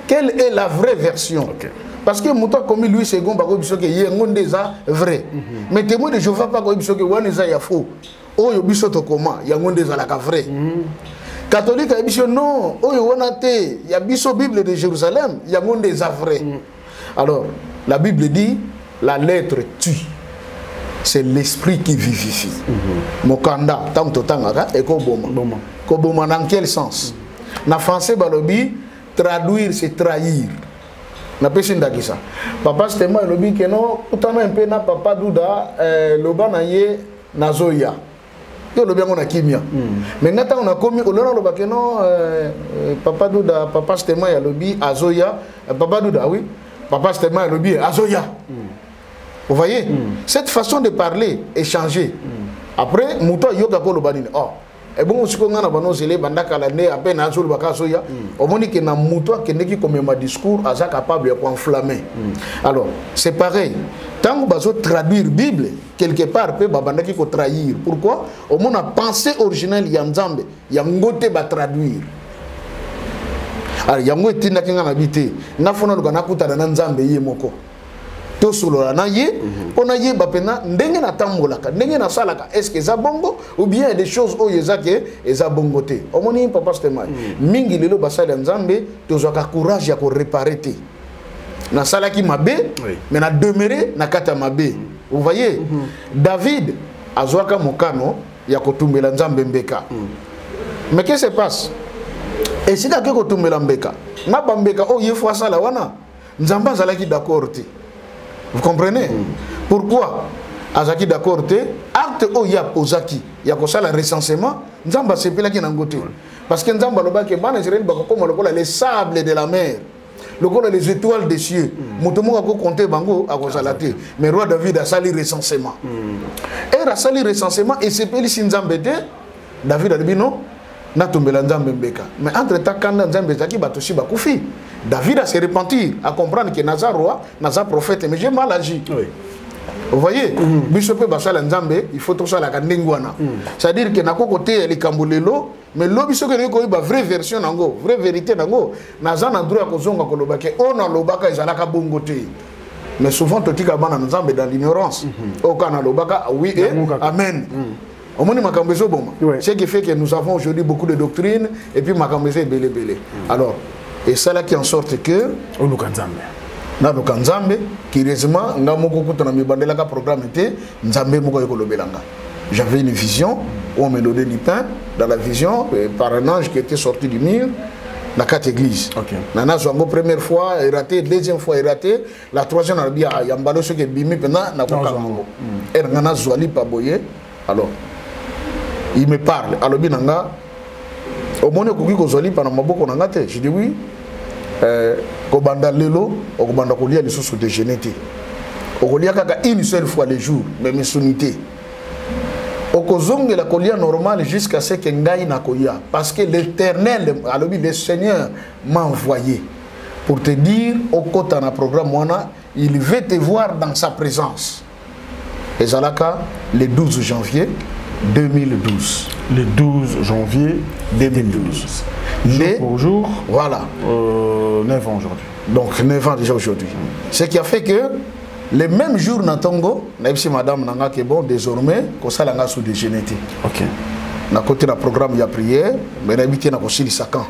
Quelle est la vraie version? Parce que Mouta comme Louis II, il y a vrai. Mais témoin de Jéhovah, il y a faux. Oh, il y a comment? Il y a vrai. Catholique, il y a non, il y a la Bible de Jérusalem, il y a des vrais. Alors, la Bible dit, la lettre tue. C'est l'esprit qui vivifie. Mokanda, tanto tangaka, et koboma. Koboma dans quel sens? Na français, balobi, traduire, c'est trahir. Na pesi ndaki ça. Papa c'était moi lobi que non, utana un peu na papa douda loba na ye nazoya. Yo lobi ngona kimia. Mais ngata on a commis olona loba que non papa douda papa c'était moi lobi azoya papa douda oui. Papa c'était moi lobi azoya. Vous voyez? Cette façon de parler est changée. Après muto yoga ko loba ni oh et bon aussi qu'on a banozelé bandaka l'année à peine azul bakasoya au moni que na muto que neki comme ma discours asa capable de enflammer. Alors c'est pareil tant que bazo traduire Bible quelque part peut babandaki ko trahir. Pourquoi? Au moins la pensée originelle ya Nzambe ya ngote ba traduire. Alors yango etinda kinga na bité na fona lukana kuta na Nzambe ye moko. To solola na ye on a ye bapena ndenge na tambolaka ndenge na salaka est-ce que ça bongo ou bien des choses o yezake eza bongote omoni papa stema mingi lelo basala Nzambe tozaka courage ya ko réparer te na salaki mabe mais na demeurer na kata mabe vous voyez David azwaka mokano ya kotumbela Nzambe mbeka mais qu'est-ce qui se passe et si da ke kotumbela mbeka na bambeka o ye fois sala wana Nzamba zalaki d'accord te. Vous comprenez? Pourquoi? Azaki d'accord te acte o ya posaki ya kosala recensement Nzamba sepela ki nangote parce que Nzamba loba ke bana Israël ba ko lokola les sables de la mer lokola les étoiles des cieux mutomo ko compter bango akosala te mais roi David a sali recensement et a sali recensement et sepeli Nzamba te David a dit non na tombela Nzambe mbeka mais entre temps quand Nzambe zaki batoshi bakufi David a se repentir à comprendre que Naza roi Naza prophète mais j'ai mal agi. Vous voyez bisope basala Nzambe il faut tout ça la kandengwana c'est-à-dire que nako côté les kambolelo mais lobi soke ko ba vraie version nango vraie vérité nango Naza na droit ko zonga ko lobake on a lobaka ezalaka bongote mais souvent tu tika bana nzambe dans l'ignorance au kana lobaka oui et amen au moins makambezo bon ce qui fait que nous avons aujourd'hui beaucoup de doctrines et puis makambezo belé alors et ça là qui en sorte que na lukanzambe kirizima nga moko kutana mibandela ka programme était nzambe moko ekolobelanga. J'avais une vision où on me donnait du pain dans la vision par un ange qui était sorti du mur. La 4 églises. Nana Zwango première fois est raté, deuxième fois est raté, la troisième on a dit il y a un ballon qui est bimé maintenant na ko kango. Et Nana Zwali Paboye. Alors il me parle. Alors binanga au monde ko ko Zwali pana maboko na ngate. Je dis oui. Ko banda lelo, ko banda ko lia les sous déjeuner. Ko lia kaka une seule fois le jour, même sunité. Okozonge la kolia normale jusqu'à ce que ngai na koya parce que l'Éternel le Seigneur m'a envoyé pour te dire au kota na programme wana il veut te voir dans sa présence. Et zalaka le 12 janvier 2012. Le 12 janvier 2012. Jour pour jour. Voilà. 9 ans aujourd'hui. Donc 9 ans déjà aujourd'hui. Ce qui a fait que le même jour na Tongo, na ipsi madame nanga ke bon désormais ko sala nga sous déjeuner. OK. Na côté na programme ya prière, mais na habité na ko sili sakan.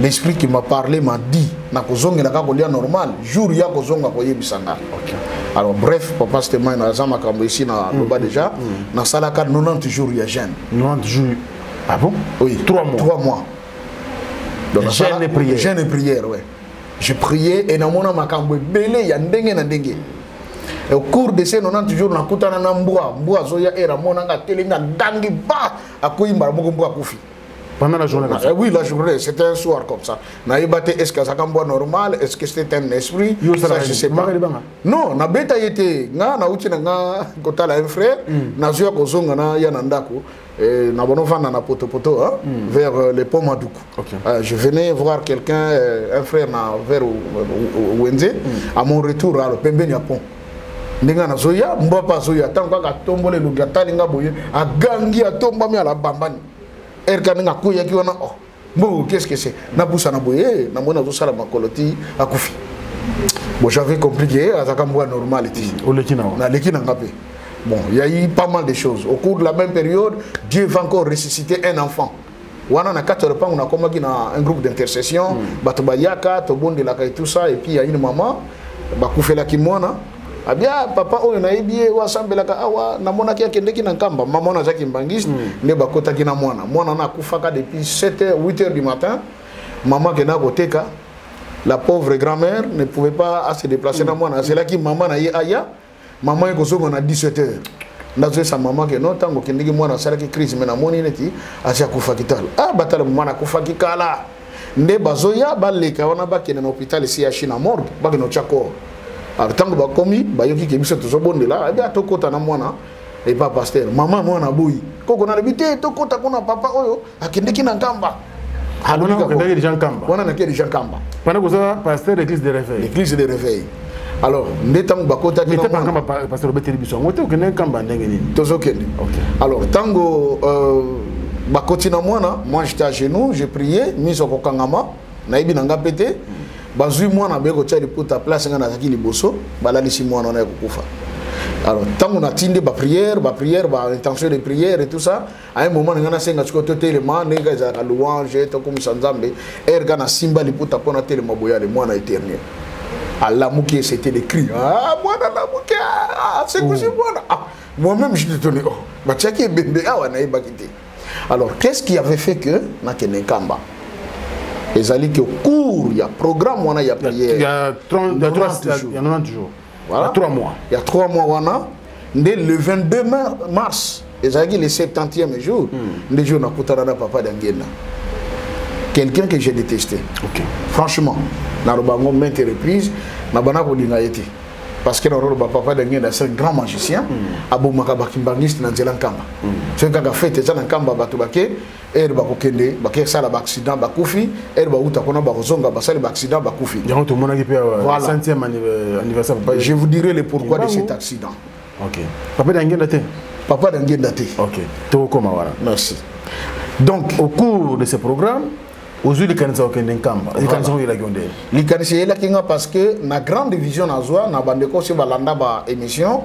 L'esprit qui m'a parlé m'a dit na ko zonga na ka ko lia normal, jour ya ko zonga ko yebisanga. OK. Alors bref, papa c'était moi na zama kambo ici na loba déjà, na sala ka 90 jours ya jeûne. 90 jours. Ah bon? Oui, 3 mois. 3 mois. Donc jeûne et prière. Jeûne et prière, ouais. Je priais et na mona makambo belé ya ndenge na ndenge. Et au cours de ces 90 jours, on a na mboa zoya era monanga telinga dangi ba akoyimba moko mboa kufi. Pendant la journée. Oui, la journée, c'était un soir comme ça. Na ibate est-ce que ça kamboa normal, est-ce que c'était un esprit? Ça je sais pas. Non, na beta yete nga na uti nga kotala un frère, na zoya kozonga na ya ndako. Et na bonovana na poto vers les ponts Madoukou. Je venais voir quelqu'un, un frère vers Wenze, à mon retour à Pembeni pont. Ninga na zoya mbapa zoya tanka ka tombole lugata ninga boye agangi atomba mi ala bambani erka ninga kuya ki wana oh bon qu'est-ce que c'est na busa na boye na mona zo sala makoloti akufi. Bon j'avais compris que azaka mboa normality na lekina ngapé. Bon il y a eu pas mal de choses au cours de la même période. Dieu va encore ressusciter un enfant. Wana na 4 repas on a commencé un groupe d'intercession batubayaka tobondi la et tout ça et puis il y a une maman bakufela kimona. Ah bien, papa, on a dit, wa sambela ka awa na mona kia kendeki na nkamba, maman na zaki mbangiste, ne bakota kina mwana. Mwana na kufaka depuis 7h, 8h du matin. Maman qui n'a koteka, la pauvre grand-mère ne pouvait pas se déplacer dans mwana. C'est là que maman na aya, maman est koso à 17h. Ndazo sa maman que non tango kendeki mwana sala ki crise mena moni neti asia kufa kitala. Ah batala mwana kufa kikala. Nde bazoya baleka wana bakene na hôpital ici ya China morgue, bakeno chako. Alors tant que ba komi ba yoki ke biso tozo bonde là abi atokota na mwana et pas pasteur maman mwana boyi koko na lebite tokota kuna papa oyo akendeki na nkamba alona ko kendeki déjà nkamba wana na ke déjà nkamba pendant que ça pasteur l'église de réveil alors ndetango bakota ki na nkamba pasteur beteli biso ngote ko kendeki nkamba ndenge nini tozo kende alors tango bakoti na mwana moi j'étais à genoux je priais miso ko kangama na ibi na ngapete bazui mwana beko tchali puta place ngana zaki liboso balalisi mwana na kukufa. Alors tant on a tindé ba prière ba intention de prière et tout ça à un moment ngana senga tsko totelema nega za louange to comme sanzambe erga na simba liputa pona telema boyale mwana éternel. Allah muki c'était les cris ah mwana la muki ah c'est que c'est mwana moi-même je te tenais oh ba tchaki bembe awa na ibakité. Alors qu'est-ce qui avait fait que na kenenkamba les alliés qui au cours, il y a programme, il y a prière. Il y a 90 jours. Voilà. Il y a 3 mois. Il y a 3 mois, dès le 22 mars, les alliés le 70e jour, les jours n'a papa d'Angena. Quelqu'un que j'ai détesté. Franchement, dans le bango maintes reprises, n'a pas été. Parce que le papa d'Angena, c'est un grand magicien. Abou Makabakimbangiste dans Zelankamba. C'est un gars qui a fait Zelankamba Batubake. Et bakokende baké sala accident bakufi et bauta kona bazonga basali accident bakufi donc tout le monde qui peut 100e anniversaire je vous dirai le pourquoi de cet accident. OK papa d'Angenda té OK to koma voilà merci. Donc au cours de ce programme Aujourd'hui, les Canadiens ont un camp. Les Canadiens ont eu la guerre. Les Canadiens parce que la grande division à Zoa, na bandeko si balanda ba émission.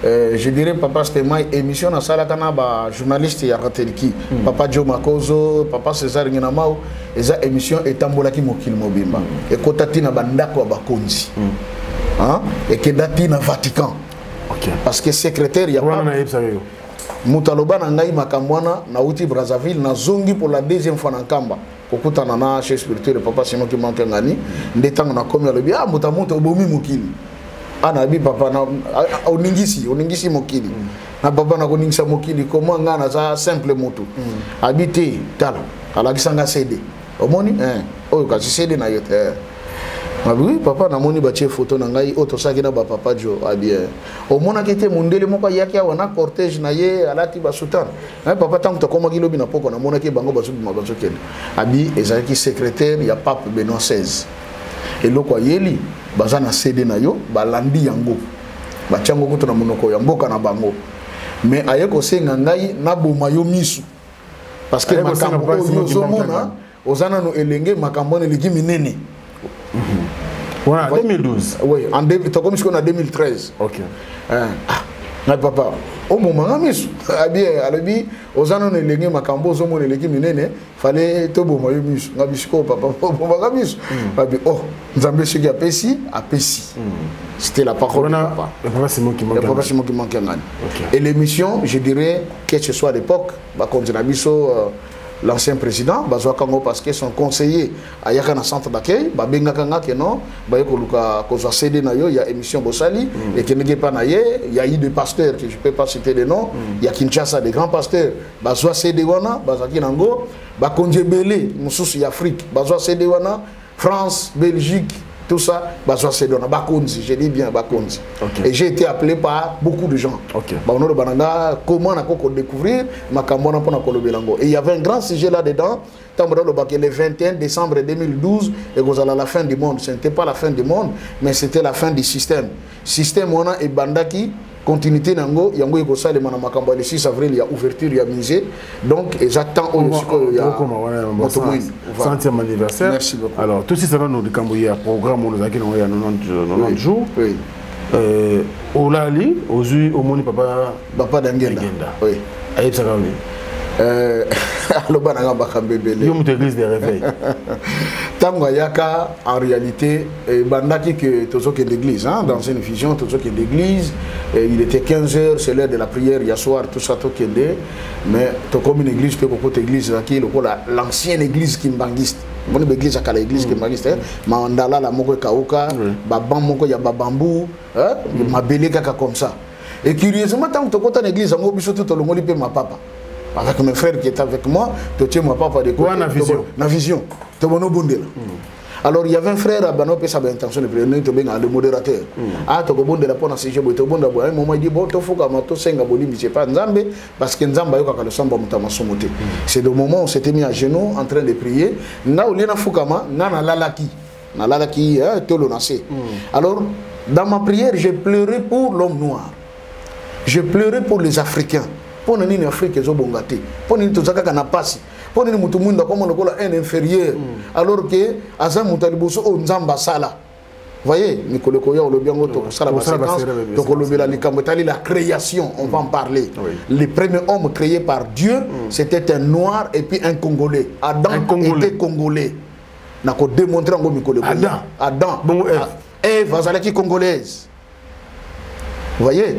Je dirais papa c'était ma émission na sala kana ba journaliste ya Kateliki. Papa Joe Makozo, papa César Nginamao, eza émission etambola ki mokili mobimba. Et kotati na bandako ba konzi. Hein? Et que dati na Vatican. OK. Parce que secrétaire ya pas Mutaloba na ngai makambwana na uti Brazzaville na zongi pour la deuxième fois na Kamba. Kokutana na chez spirituel papa Simon qui manque ngani ndetanga na komi alobi ah mutamuta obomi mokili ana bi papa na oningisi mokili na papa na koningisa mokili comment ngana za simple moto habité tala alakisanga CD omoni oyo kasi CD na yote oui papa na moni ba chef photo na ngai auto saki na ba papa Jo abie o mona kete mundele moko yaki wana cortège na ye alati ba sultan na papa tangu to koma kilobi na poko na mona ke bango ba subi mabazo kende abi ezaki secrétaire ya pape Benoît XVI et loko yeli bazana CD na yo balandi yango ba chango kuto na monoko ya mboka na bango mais ayeko senga ngai na boma yo misu parce que makambo yo zomona ozana no elenge makambo ne ligi minene. Voilà, 2012. Oui, en 2013. Ok. Papa, au moment misu abie alobi ozana no elenge makambo zo mona eleki minene fallait to bo mayo misu ngabisiko papa bo misu babi oh nzambe shiki apesi. C'était la parole de papa. Le papa Simon qui manque. Le papa Simon qui manque un an. Et l'émission, je dirais que ce soit à l'époque, bah comme l'ancien président bazwa kango parce que son conseiller à yakana centre d'accueil ba benga kanga que non ba yekoluka kozwa CD na yo ya émission Bosali et que n'était pas naye il y a eu des pasteurs que je peux pas citer les noms il y a Kinshasa des grands pasteurs bazwa CD wana bazaki nango ba konjebele mususu ya Afrique bazwa CD wana France Belgique tout ça bazwa CD wana bakonzi je dis bien bakonzi et j'ai été appelé par beaucoup de gens ba ono bananga comment na ko découvrir makambo na pona kolobelango et il y avait un grand sujet là dedans tambola le bac le 21 décembre 2012 et gozala la fin du monde ce n'était pas la fin du monde mais c'était la fin du système wana et bandaki continuité nango yango iko sale mana makambo le 6 avril il y a ouverture il y a musée donc j'attends au il y a 100e anniversaire. Merci beaucoup. Alors tout ça nous de camboya programme on a qui il y a 90 jours. Oui. Au lali au moni papa d'Angenda. Oui. Aïe ça alors bananga bakambebele yo mutu église de réveil tango yaka en réalité bandaki que tozo que l'église hein dans une vision tozo que l'église il était 15h c'est l'heure de la prière hier soir tout ça to kende mais to comme une église que côté église qui l'ancienne église kimbangiste mon église à la église kimbangiste mandala la moko kauka babam moko ya babambu hein mabele kaka comme ça et curieusement tant que to côté l'église ngo biso to longoli pe ma papa avec mes frères qui étaient avec moi, tu moi papa de quoi na vision. Alors il y avait un frère à Bano qui avait l'intention de prendre le modérateur. Ah tu bon de la pona si je bon de boire un moment il dit bon tu faut que ma to senga boli c'est pas Nzambe parce que Nzamba yoka le samba mutama somote. C'est le moment où on s'était mis à genoux en train de prier. Na olena fukama na lalaki tolo nasé. Alors dans ma prière, j'ai pleuré pour l'homme noir. J'ai pleuré pour les Africains. Pour nini Afrique zo bongate pour nini tozaka kana pasi pour nini mutu munda comme on le un inférieur alors que asa mutaliboso o nzamba sala voyez Nicolas Koya o lobiango to sala ba séquence to ko lobela likambo tali la création on va en parler le premier homme créé par Dieu c'était un noir et puis un congolais Adam était congolais na ko démontrer ngo Nicolas Koya Adam bon Ève azalaki congolaise. Vous voyez?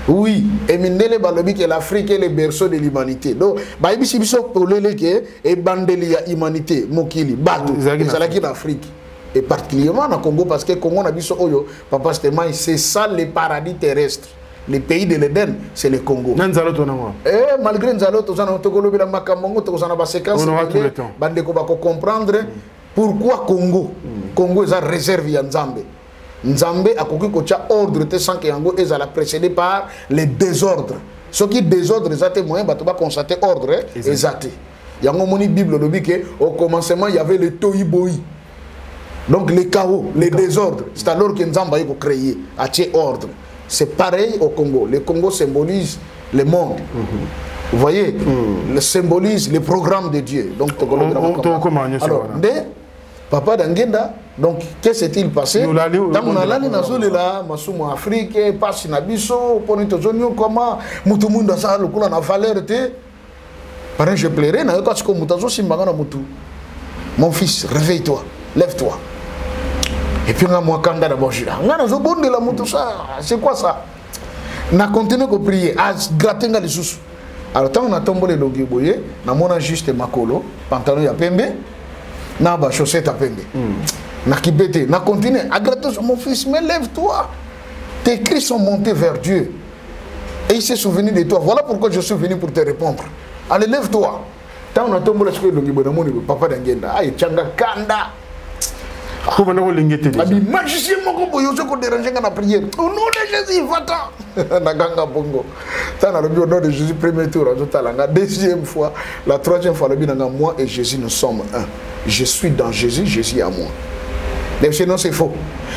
Oui. Et Mindele balobi que l'Afrique est le berceau de l'humanité. Donc, baïbi si biso polele ke e bandeli ya humanité mokili bato ezalaki l'Afrique et particulièrement na Congo parce que Congo na biso oyo papa Stéman c'est ça le paradis terrestre. Le pays de l'Éden, c'est le Congo. Malgré Nzaloto, on a tokolobi la makambo to zana ba séquence bande ko ba comprendre pourquoi Congo. Congo est en réserve ya Nzambe. Nzambe a koki kocha ordre te sans que yango ezala précédé par les désordres. Ce qui désordre ezate moyen bato ba constater ordre ezate. Yango moni Bible lobi que au commencement il y avait le tohu-bohu. Donc les chaos, les désordres, c'est alors que Nzamba a créé a ordre. C'est pareil au Congo. Le Congo symbolise le monde. Vous voyez, le symbolise le programme de Dieu. Donc, alors, Papa Dangenda, donc, qu'est-ce s'est-il passé? Dans mon alali nazole là, masumo Afrique, passe nabiso, ponito zonio comment, mutu munda sa le kula na valeur te. Parent je plairais, na parce que mutazo simbanga na mutu. Mon fils, réveille-toi, lève-toi. Et puis on a moi kanda d'abord jila. On a zo bonde la mutu ça, c'est quoi ça? Na continué que prier, à gratter les sous. Alors tant on a tombé les logi boye, na mona juste makolo, pantalon ya pembe. Na ba chaussette à pembe. Na kibete, na continue à gratter sur mon fils, mais lève-toi. Tes cris sont montés vers Dieu. Et il s'est souvenu de toi. Voilà pourquoi je suis venu pour te répondre. Allez, lève-toi. Tant on a tombé les logi papa d'Angenda, aïe tchanga kanda. Abi magicien moko boyo ko déranger na prière. Au nom de Jésus, va-t'en. Na ganga bongo. Tant au nom de Jésus premier tour, la deuxième fois, la troisième fois le binanga moi et Jésus nous sommes un. Je suis dans Jésus, Jésus à moi. Mais sinon c'est faux.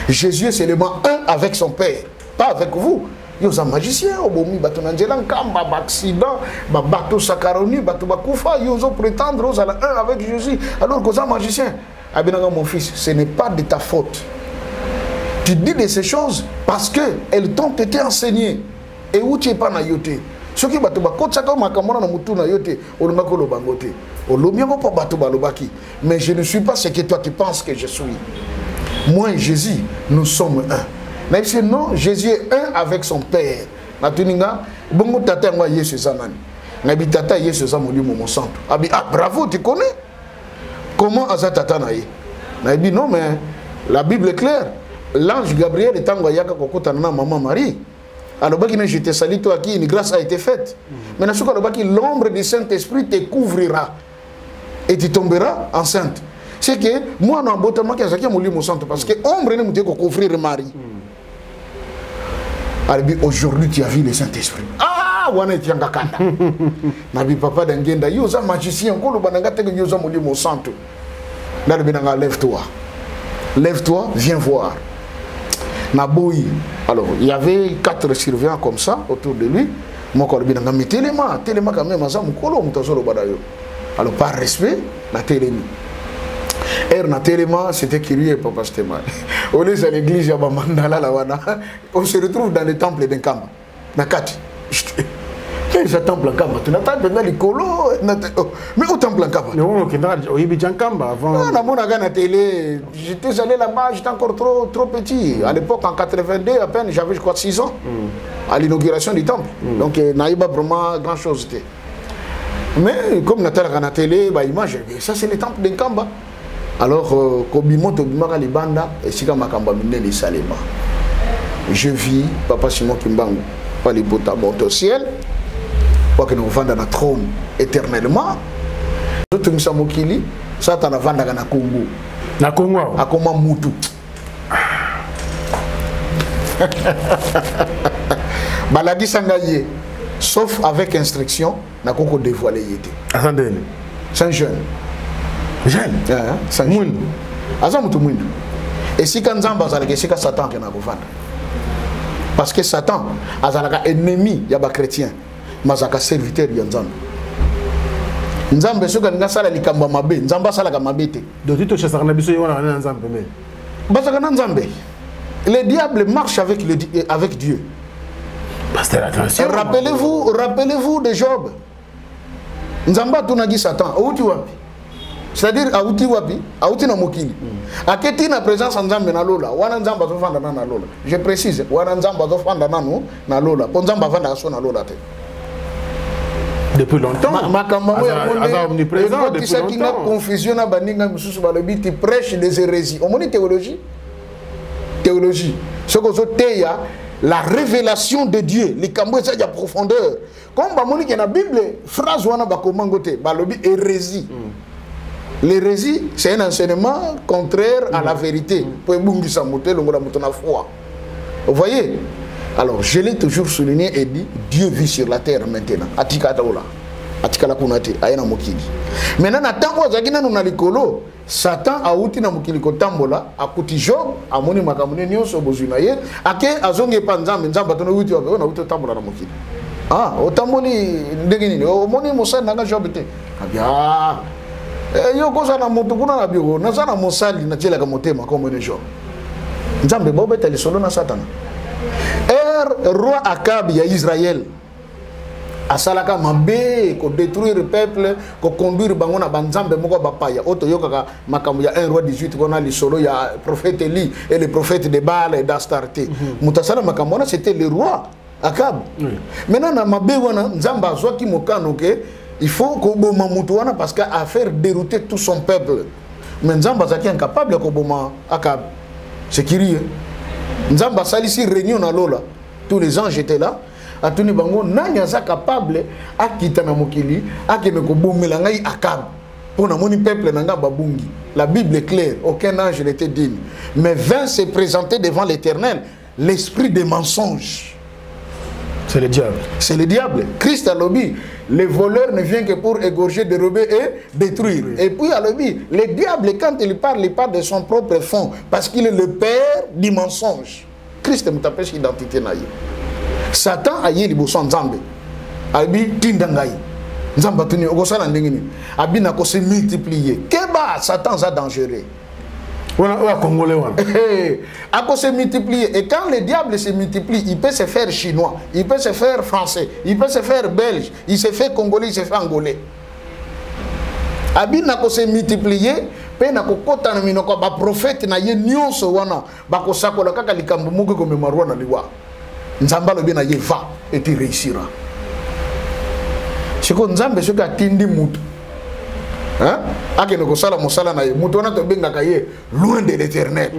Jésus est seulement un avec son Père, pas avec vous. Yo za magicien obomi bato nanjela nkamba ba accident ba bato sakaroni bato bakufa yo zo prétendre aux un avec Jésus alors que za magicien. Abinanga mon fils, ce n'est pas de ta faute. Tu dis de ces choses parce qu'elles t'ont été enseignées. Et où tu es pas na yote. Ce qui bato bakotsa ka makamona na mutu na yote, olunga ko lobangote. Olomiango po bato balobaki. Mais je ne suis pas ce que toi tu penses que je suis. Moi et Jésus, nous sommes un. Mais non, Jésus est un avec son Père. Natuninga, bongo tata ngwa Yesu zanani. Nabi tata Yesu zamoli mon santo. Abi ah bravo, tu connais? Comment Azatata naïe? Nabi non mais la Bible est claire. L'ange Gabriel est en Yaka Kokota na maman Marie. Alors baki je te salue toi qui une grâce a été faite. Mais nasuka baki l'ombre du Saint-Esprit te couvrira et tu tomberas enceinte. C'est que moi non botamma qui azaki moli mon santo parce que ombre ne me couvrir Marie. Alors aujourd'hui tu as vu le Saint-Esprit. Ah wana tianga kanda. Nabi papa d'Angenda yoza magicien ko lo bananga te yoza moli mon santo. Là le benanga lève-toi. Lève-toi, viens voir. Naboui. Alors, il y avait 4 surveillants comme ça autour de lui. Mon corps bien mais téléma quand même ça mukolo mutazolo badayo. Alors par respect, la téléma. Na téléma c'était curieux papa Stéma. On est à l'église ya mandala la wana. On se retrouve dans le temple d'Nkamba. Nakati. Le temple Nkamba, tu n'attends pas les colos. Mais au temple Nkamba. Non, au Nkamba avant. Non, mon aga na télé, j'étais allé là-bas, j'étais encore trop petit. À l'époque en 82 à peine, j'avais je crois 6 ans. À l'inauguration du temple. Donc naïba vraiment grand chose. Mais comme Natal à la télé, bah image, ça c'est le temple d'Nkamba. Alors Kobimoto Bimara Libanda et Sika Makamba Mine les Salema. Je vis papa Simon Kimbangu, pas les bottes monter au ciel. Pour que nous vendons dans notre trône éternellement. Nous sommes tous Mokili, ça t'en a vendu dans Congo. Na Congo. À comment Moutou. Baladi Sangaye, sauf avec instruction, n'a qu'on dévoilé yété. Attendez. C'est un jeune. Jeune. C'est un jeune. Azam Moutou Mouindou. Et si quand Zamba Zalake, c'est que Satan qui n'a pas vendu. Parce que Satan, Azalaka ennemi, il y a des chrétiens. Mazaka serviteur ya Nzambe. Nzambe soka nga sala likamba mabe, Nzamba sala ka mabete. Donc tu chasaka na biso yona na Nzambe mais. Bazaka na Nzambe. Le diable marche avec Dieu. Pasteur attention. Rappelez-vous de Job. Nzamba tunagi Satan, outi wapi? C'est-à-dire outi wapi? Outi na mokili. Aketi na présence Nzambe na lola, wana Nzamba zo fanda na lola. Je précise, wana Nzamba zo fanda na lola. Po Nzamba fanda so na lola te. Depuis longtemps. Omniprésent depuis longtemps. Confusion na baninga mususu balobi ti prêche des hérésies. On moni théologie. Théologie. Ce que zoteya la révélation de Dieu, les cambo ça ya profondeur. Comme ba moni que na Bible phrase wana ba komangote balobi hérésie. L'hérésie c'est un enseignement contraire à la vérité. Pour bungisa moté longola mutona foi. Vous voyez? Alors, je l'ai toujours souligné et dit, Dieu vit sur la terre maintenant. Atika Daoula. Atika la Kunate, Ayana Mokili. Maintenant, Natango Zagina Nunalikolo, Satan a outi na Mokili Kotambola, a Kuti Job, a Moni Makamune Nyon Sobozunaye, a Ke Azonge Panzam, Nzamba Tono Uti, on a outi Tambola na Mokili. Ah, otamboli ndenge nini? Omoni mosali nanga job te. Abia. Yo koza na moto kuna na bio, na sana mosali na tela ka motema comme les gens. Nzambe bobeta le solo na Satan. Roi Akab ya Israël. Asalaka mabe ko détruire le peuple, ko conduire bango na banzambe moko bapaya. Oto yokaka makambo ya 1 roi 18 kona le solo ya prophète Eli et le prophète de Baal et d'Astarté. Mutasala makambo c'était le roi Akab. Maintenant na mabe wana nzamba azwaki mokano ke il faut que boma mutu wana parce que a faire dérouter tout son peuple. Mais nzamba zaki incapable ko boma Akab. C'est curieux. Nzamba salisi réunion na lola. Tous les anges étaient là. Atuni bango nani aza capable akita na mokili akeme ko bomela ngai Akab. Pour na moni peuple nanga babungi. La Bible est claire, aucun ange n'était digne. Mais vint se présenter devant l'Éternel l'esprit des mensonges. C'est le diable. C'est le diable. Christ a lobby. Le voleur ne vient que pour égorger, dérober et détruire. Oui. Et puis à lobby, le diable, quand il parle de son propre fond. Parce qu'il est le père du mensonge. Christ me tapé cette identité. Satan a yé liboso nzambe. Abi tindangai. Nzamba tuni okosala ndengini. Abi na ko se multiplier. Keba Satan ça dangereux. Congolais. À cause se multiplier. Et quand le diable se multiplie, il peut se faire chinois, il peut se faire français, il peut se faire belge, il se fait congolais, il se fait angolais. Abi na ko se multiplier, pe na ko kota na minoko ba prophète na ye nyonso wana ba ko sakola kaka likambo moko ko memarwa na liwa. Nzamba lo bien na ye va et tu réussiras. Siko nzambe soka atindi mutu. Hein? Ake no sala mosala na ye mutu wana to benga kaye loin de l'Éternel.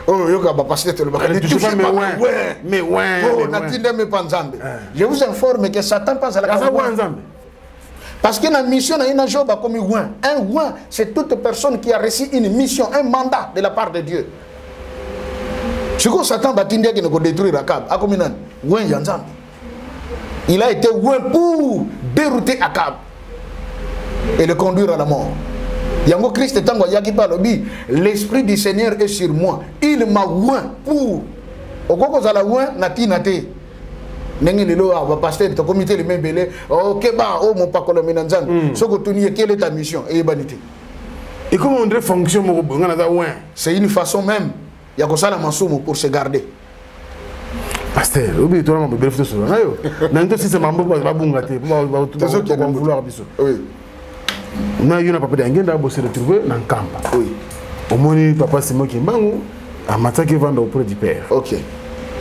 Oh yoka ba passer te le ba. Mais ouais. Oh na tinde me panzambe. Je vous informe que Satan pense à la nzambe. Parce que la mission na ina job comme ouin. Un ouin, c'est toute personne qui a reçu une mission, un mandat de la part de Dieu. Ce que Satan va tinde qui ne détruire Akab. Akominan, ouin ya nzambe. Il a été ouin pour dérouter Akab et le conduire à la mort. Yango Christ tango yaki palobi, l'esprit du Seigneur est sur moi. Il m'a oint pour okoko zala oint na tinate. Nengi lelo va pasteur to comité le même belé. OK ba o mon pakolo minanzan. Soko tuni quelle est ta mission et banité. Et comment on devrait fonctionner mo ngana za oint? C'est une façon même ya ko sala masumo pour se garder. Pasteur, obi to na mo belé so na yo. Nanto si c'est mambo ba bunga te. Ba vouloir biso. Oui. Na yuna papa d'angenda bo se retrouver dans Kamba. Oui. Au moni papa Simon Kimbangu a mataki vendre auprès du père. OK.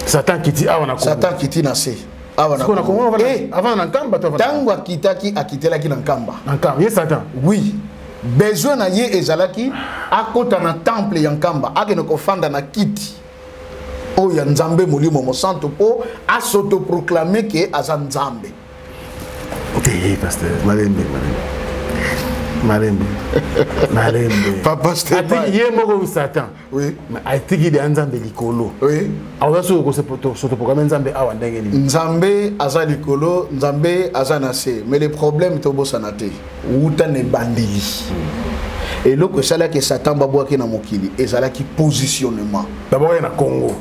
Satan kiti awana ko. Satan kiti na se. Awana ko na ko avant na Kamba to. Tango akitaki akitelaki na Kamba. Na Kamba, ye Satan. Oui. Besoin na ye ezalaki akota na temple ya Kamba, akene ko fanda na kiti. O ya Nzambe molimo mo santo po a s'auto proclamer que aza Nzambe. OK, pasteur, malembe. Papa Stéphane. Il y a un Satan. Oui. Mais il y a un Nzambe likolo. Oui. Alors ça c'est pour Nzambe awa ndenge ni. Nzambe aza likolo, Nzambe aza nase. Mais le problème tobo sanate. Uta ne bandili. Et là que ça là que Satan babwa ki na mokili, ezala ki positionnement. D'abord na Congo.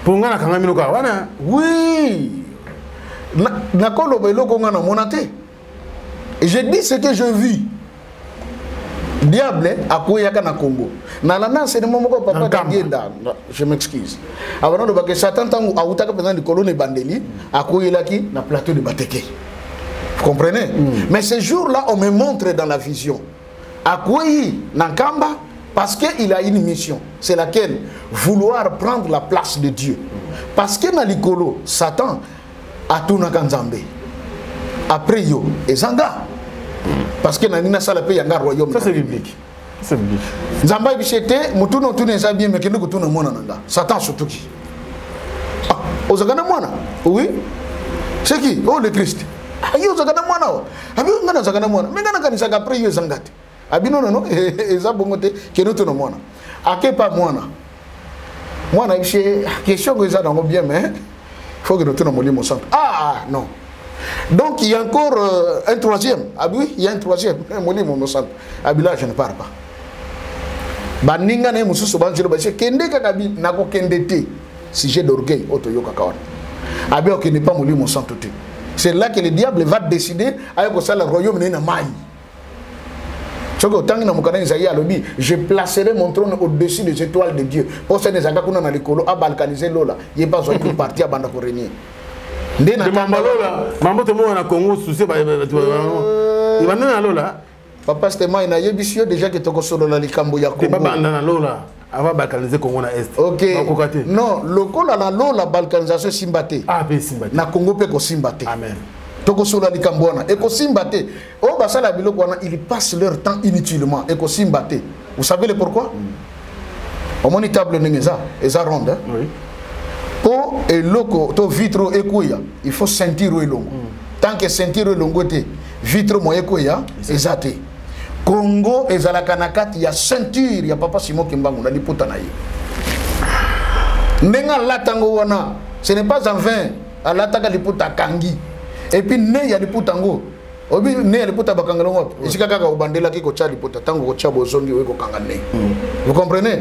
Pour ngana kanga minoka wana. Oui. Na kolo ba eloko ngana monate. Et je dis ce que je vis. Diable akoyaka na Congo. Na lana c'est le moment que papa d'Angenda. Je m'excuse. Avant de que Satan tangu autaka pendant de colonne bandeli akoyelaki na plateau de Bateke. Vous comprenez? Mais ce jour-là on me montre dans la vision. Akoyi na Kamba parce qu'il a une mission. C'est laquelle? Vouloir prendre la place de Dieu. Parce que na likolo Satan atuna kanzambe. Après yo ezanga. Parce que nanina sala pe yanga royaume. Ça c'est biblique. C'est biblique. Nzamba bishete mutuno tune za bien mekende kutuna mwana nanga. Satan sotuki. Ah, ozagana mwana. Oui. C'est qui? Oh le Christ. Ayo ozagana mwana o. Abi ngana ozagana mwana. Mengana kanisa ka après yo zangate. Abi non non eza bongote keno tuna mwana. Akepa mwana. Mwana bishe question que ça dans bien mais faut que nous tuna molimo santo. Ah non. Donc il y a encore un troisième. Ah oui, il y a un troisième. Ah là, je ne parle pas. Baninga ne mususu banjiro ba kende kakabi nako kende te. Sujet d'orgueil oto yoka kawana. Abi okene pas molimo santo te. C'est là que le diable va décider avec le royaume de Namaï. Je placerai mon trône au-dessus des étoiles de Dieu. Pour ça, les Agakuna na l'écolo à balkaniser Lola. Il n'y a pas besoin de partir à Banda pour régner. Papa, c'était moi, il y a déjà que tu as solo la likambo ya Congo. Avant balkaniser Congo na Est. Ok. Non, le col à la balkanisation Simbate. Ah, bien Simbate. Na Congo peut Simbate. Amen. Toko solo la likambo na. Et Simbate. Oh, bah ça la bilo kwana, ils passent leur temps inutilement. Et Simbate. Vous savez le pourquoi? Au moins table n'engeza, eza ronde. Oui. Pour et loco, to vitro ekouya, il faut sentir le longo. Tant que sentir le longo te, vitro mo ekouya, ezate. Congo ezala kanakati ya ceinture ya papa Simon Kimbangu na liputa na ye. Ndenga latango wana, ce n'est pas en vain alataka liputa kangi. Et puis ne ya liputa ngo. Obi ne ya liputa bakangalo ngop. Isika kaka ubandela ki ko cha liputa tango ko cha bozongi we ko kangane. Vous comprenez?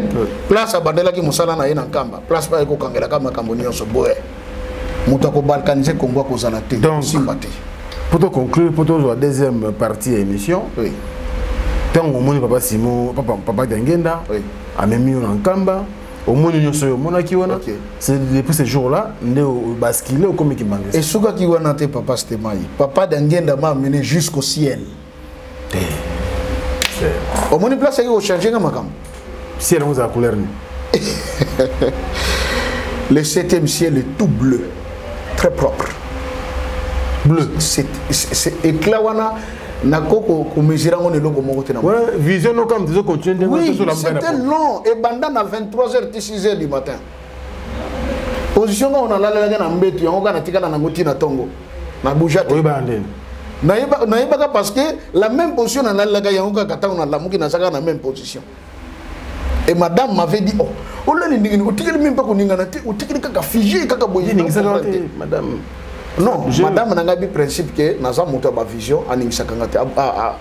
Place abandela ki musala na ye na nkamba. Place pa ko kangela kama kamboni yonso boye. Muto ko balkaniser Congo ko zala te. Donc Simbate. Pour te conclure, pour la deuxième partie de l'émission. Oui. Tant au moins papa Simon, papa Dangenda, a même mis en Kamba, au moins nous sommes monaki wana. C'est depuis ce jour-là, nous basculé au comique Kimbangu. Et ce qui wana te papa Stémaï, papa Dangenda m'a mené jusqu'au ciel. Au moins place où changer comme makam. Ciel nous a couleur. Le 7e ciel est tout bleu, très propre. Bleu. C'est éclat wana. Vision no comme des continuer. Oui, c'était long et bandana à 23h 6h du matin. Position on a la na mbetu on a tika na ngoti na tongo na boujate. Oui bandé. Naïba parce que la même position na la ga yango kata on a la muki na saka na même position. Et madame m'avait dit oh là ni utikeli même pas ko ningana te utikeli kaka figé kaka boye madame. Non, madame n'a pas le principe que nous avons ma vision à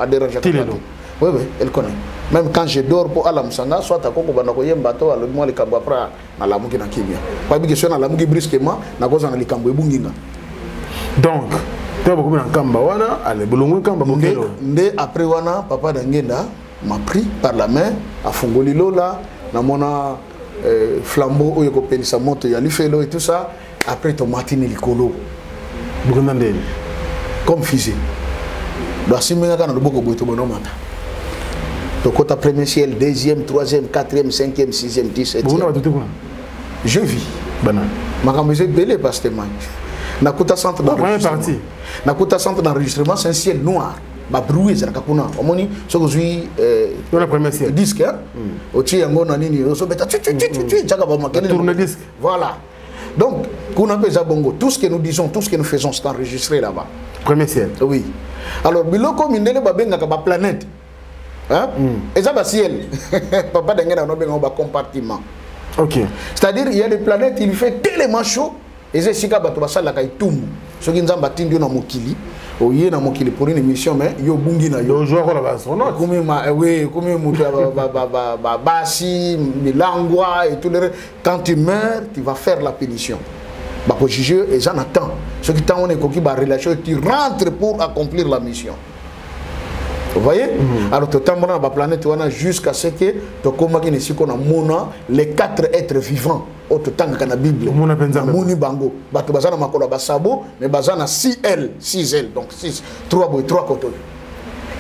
déranger. Oui, oui, elle connaît. Même quand je dors pour aller à Msanga, soit à Koko Banakoye Mbato, à l'autre mois, les Kambo après, à la Mouki Nakibia. Pas de question à la Mouki brusquement, à cause de la Kambo et Bunginga. Donc, tu as beaucoup de Kamba, allez, Boulongo Kamba, Ndé après Wana, papa d'Angenda m'a pris par la main à Fongolilo là, dans mon flambeau où il y a Pelissa Monte, il y a l'Ifelo et tout ça. Après, ton matin, il colo. Comme fusée. Donc, si je suis beaucoup de donc, premier ciel, deuxième, troisième, quatrième, cinquième, sixième, 17e. Je vis. Je suis belé parce que je centre d'enregistrement. Nakuta centre d'enregistrement, c'est un ciel noir. Ba brouillé ça kakuna omoni soko zui la première ciel disque hein ochi yango na nini so beta tu chaka ba makene tourne disque voilà. Donc, tout ce que nous disons, tout ce que nous faisons, c'est enregistré là-bas. Premier ciel. Oui. Alors, Biloko Mindele Babenga ba planète. Hein? Et ça va ciel. Papa Dengena no benga ba compartiment. OK. C'est-à-dire il y a des planètes, il fait tellement chaud et c'est sika bato basala kai tumu. Ce qui nzamba tindio na mokili. Oye na mokili pour une émission mais yo bungi na yo. Yo joueur la base. Comme oui, comme muta basi milangwa et tout le quand tu meurs, tu vas faire la pénition. Bah pour juger et j'en attends. Ce qui t'en est coquille ba relation tu rentres pour accomplir la mission. Vous voyez? Alors tu t'en la planète jusqu'à ce que tu commences à mona les 4 êtres vivants. Autre temps que la Bible. Mouni bango. Bato bazana makola basabo mais bazana 6 ailes donc 6 3 côtés.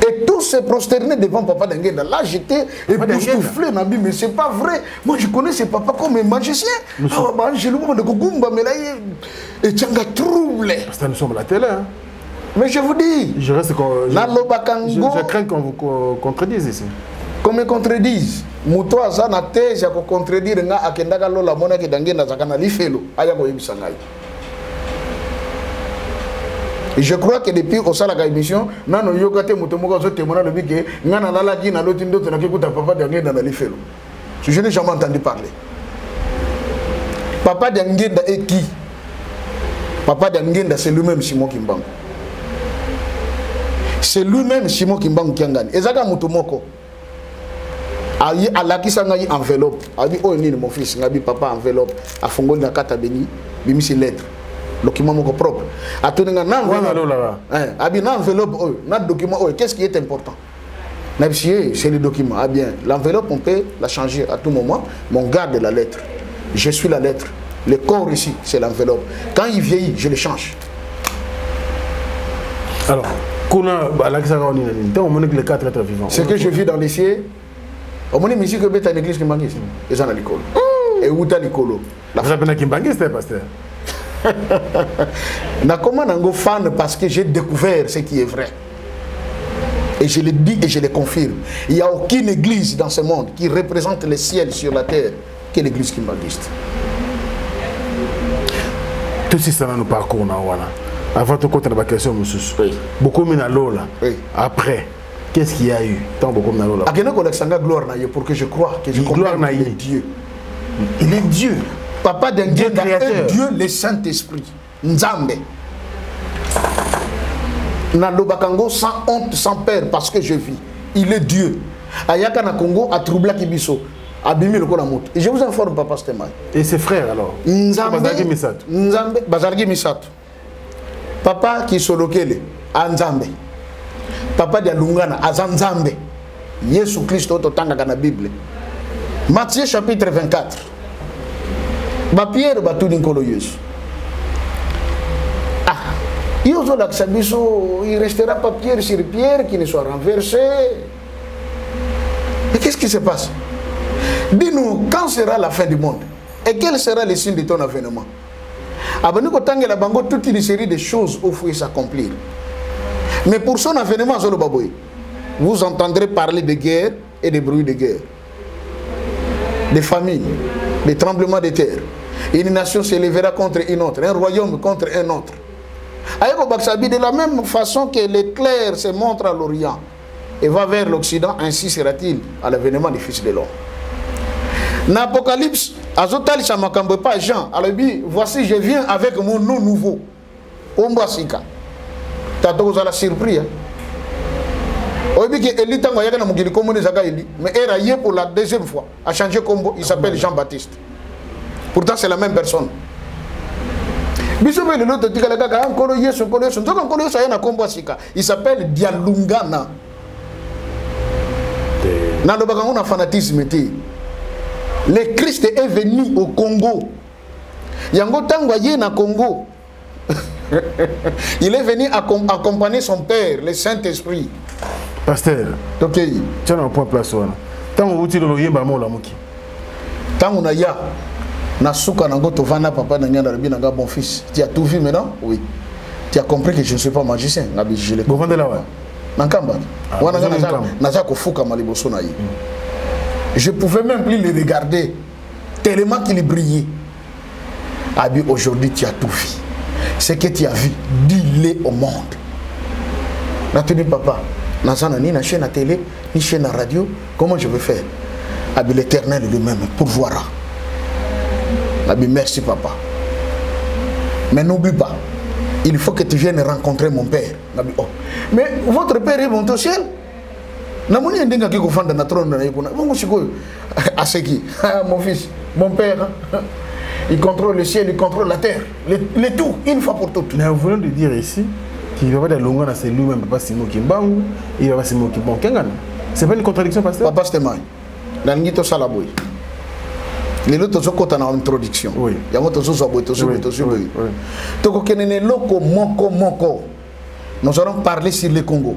Et tous se prosternaient devant papa Dangenda. Là j'étais époustouflé mais c'est pas vrai. Moi je connais ce papa comme un magicien. Ah bah j'ai le moment de Kugumba mais là il tchanga trouble. Ça nous sommes à la télé hein. Mais je vous dis, je crains qu'on vous contredise ici. Qu'on me contredise. Muto azana teze ko contredire nga akendaka lola mona ki Dangenda zakana lifelo aya ko yebisa ngai. Et je crois que depuis au salaka émission nano yokate muto moko zo témoigner le bike ngana lala ki na loti ndoto na kikuta papa Dangenda na lifelo. Je n'ai jamais entendu parler. Papa Dangenda est qui? Papa Dangenda c'est lui-même Simon Kimbangu. C'est lui-même Simon Kimbangu Kiangani. Ezaka mutumoko. Ayi alakisa ngai enveloppe. Abi oh nini mon fils ngabi papa enveloppe. Afongoli na kata beni bimisi lettre. document moko propre. Atoninga na enveloppe, na document, qu'est-ce qui est important? C'est le document. Ah bien, l'enveloppe, on peut la changer à tout moment, mais on garde la lettre. Je suis la lettre. Le corps ici, c'est l'enveloppe. Quand il vieillit, je le change. Alors, ce que je vis dans les cieux, on m'a dit que c'est une église qui manque ici. Et ça, l'école. Et où est l'école? La frère qui manque, c'est pasteur. Na comment on fan parce que j'ai découvert ce qui est vrai. Et je le dis et je le confirme. Il n'y a aucune église dans ce monde qui représente le ciel sur la terre que l'église kimbangiste. Tout ça dans nos parcours, avant de compter la question, beaucoup de Lola. Après, qu'est-ce qu'il y a eu? Tant beaucoup de Lola. Gloire pour que je croie que je gloire il est Dieu. Il est Dieu. Papa d'un Dieu créateur. Dieu, le Saint-Esprit. Nzambe. Nalobakango sans honte, sans peur, parce que je vis. Il est Dieu. Ayaka na Congo a troublé Kibiso. Abimi le Kolamut. Et je vous informe, Papa Stemai. Et ses frères alors? Nzambe. Bazargi Misato. Papa qui solokele. Anzambe. Papa de Lungana. Azanzambe. Yesu Christo totanga dans la Bible. Matthieu chapitre 24. Ba Pierre batu dinkolo Yesu. Il ne restera pas pierre sur pierre qui ne soit renversé. Mais qu'est-ce qui se passe? Dis-nous, quand sera la fin du monde? Et quel sera le signe de ton avènement? Toute une série de choses où il faut s'accomplir. Mais pour son avènement, vous entendrez parler de guerre et de bruits de guerre. Des famines, des tremblements de terre. Une nation s'élèvera contre une autre, un royaume contre un autre. De la même façon que l'éclair se montre à l'Orient et va vers l'Occident, ainsi sera-t-il à l'avènement du Fils de l'homme. Dans l'Apocalypse, Azotal Chamakambe pas Jean, alors voici je viens avec mon nom nouveau. Ombasika. T'as tout ça la surpris. Mais il pour la deuxième fois a changé combo, il s'appelle Jean-Baptiste. Pourtant c'est la même personne. Il s'appelle Dialungana. Dans le fanatisme, le Christ est venu au Congo. Yango Tangoye na Congo. Il est venu accompagner son père, le Saint-Esprit. Pasteur, ok. Tu as un point place. Tant que tu as Tant on a ya. Nasuka nango tovana papa nanya na bina bon fils. Tu as tout vu maintenant? Oui. Tu as compris que je ne suis pas magicien. Ngabi je le. Vous vendez là ouais. Nankamba. Wana naza ko fuka maliboso na yi. Je pouvais même plus le regarder tellement qu'il brillait. Abi aujourd'hui tu as tout vu. Ce que tu as vu, dis-le au monde. Natuni papa, nazana ni na chaîne à télé, ni chaîne à radio, comment je vais faire? Abi l'Éternel lui-même pourvoira. Abi merci papa. Mais n'oublie pas, il faut que tu viennes rencontrer mon père. Abi, oh. Mais votre père est monté au ciel. Namoni ndinga ki kufanda na trône na yekuna. Bongo sikoyo. Aseki, mon fils, mon père. Il contrôle le ciel, il contrôle la terre. Le tout, une fois pour toutes. Mais vous voulez de dire ici qu'il va pas de longueur, c'est lui-même, Papa Simo Kimbangu, il va pas Simo Kimbang. C'est pas une contradiction, pasteur? Papa Stemai, dans l'Ingito Salaboui. Les autres sont en introduction. Oui. Il y a d'autres choses à boire, nous allons parler sur le Congo.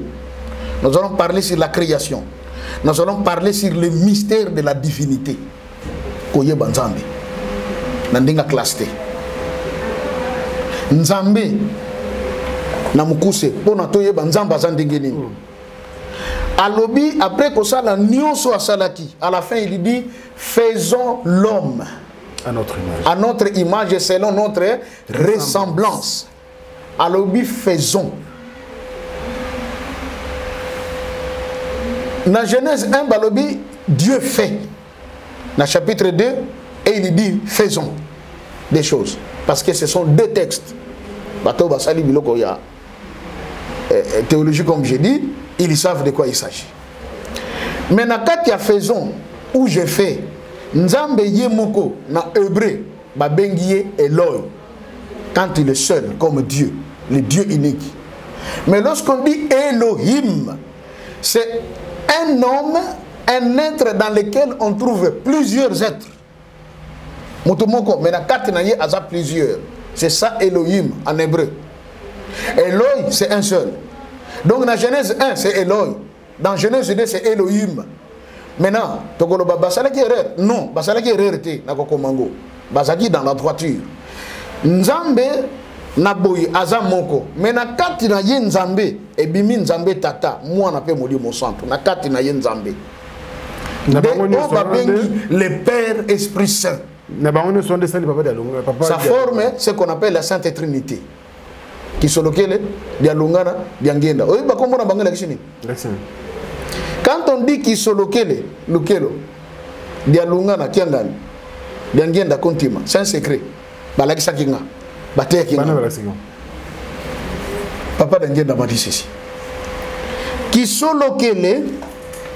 Nous allons parler sur la création. Nous allons parler sur le mystère de la divinité. Koye Banzambi. Nandinga klaste. Nzambe. Namukuse. Pona toye Banzamba Zandingeni. Alobi, après que ça, la nyonso a salaki. À la fin, il dit faisons l'homme à notre image. À notre image et selon notre ressemblance. Alobi, faisons. Dans Genèse 1, Balobi, Dieu fait. Dans chapitre 2, et il dit faisons des choses. Parce que ce sont deux textes. Bato Basali Biloko ya théologie, comme j'ai dit, ils savent de quoi il s'agit. Mais dans Katia faisons, où je fais, Nzambe Yemoko, dans Hébreu, Babengiye Eloi. quand il est seul comme Dieu, le Dieu unique. Mais lorsqu'on dit Elohim, c'est un homme, un être dans lequel on trouve plusieurs êtres. Mutumoko, mais na katinaye aza plusieurs. C'est ça Elohim en hébreu. Eloi, c'est un seul. Donc dans Genèse 1, c'est Eloi. Dans Genèse 2, c'est Elohim. Maintenant, Tokoloba Basalaki erreur. Non, Basalaki erreur était na Kokomango. Basaki dans la droiture. Nzambe naboyi aza moko. Mais na kati na ye Nzambe et bimi Nzambe tata, moi na pe moli mon centre. Na kati na ye Nzambe. Le Père Esprit Saint. Sa forme, ce qu'on appelle la Sainte Trinité. Qui sont lokele, dialungana, diangenda. Oui, bah comment on a bangé la Chine? Quand on dit qu'ils sont lokele, lokelo, dialungana, kiangani, diangenda, kontima, c'est un secret. Balaki sakinga, bate kinga. Papa d'angenda m'a dit ceci. Qui sont lokele,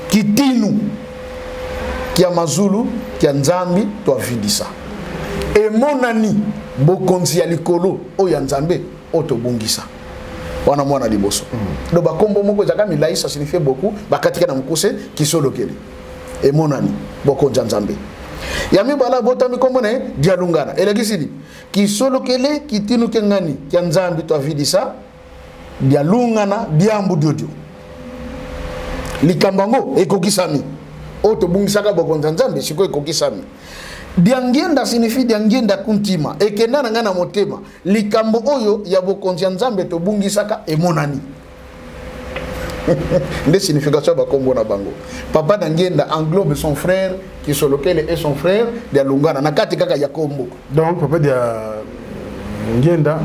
qui tinu, qui a mazulu, qui a nzambi, toi vidisa. Et mon ami, bokonzi ya likolo, o ya nzambe. Otobungisa wana mwana liboso do bakombo moko zaka milai ça signifie beaucoup bakatika na mukuse kisolokele e monani boko nzambe yami bala botami komone dialungana elegisidi kisolokele kitinu kengani kya nzambe to avidisa dialungana diambu diodio likambango ekokisami otobungisaka boko nzambe siko ekokisami. Diangenda signifie diangenda kuntima ekenda na ngana motema likambo oyo ya bokonzi nzambe to bungisaka emonani. Des significations ba kombo na bango. Papa d'angenda englobe son frère qui sur lequel est son frère de lungana na kati kaka ya kombo. Donc papa d'angenda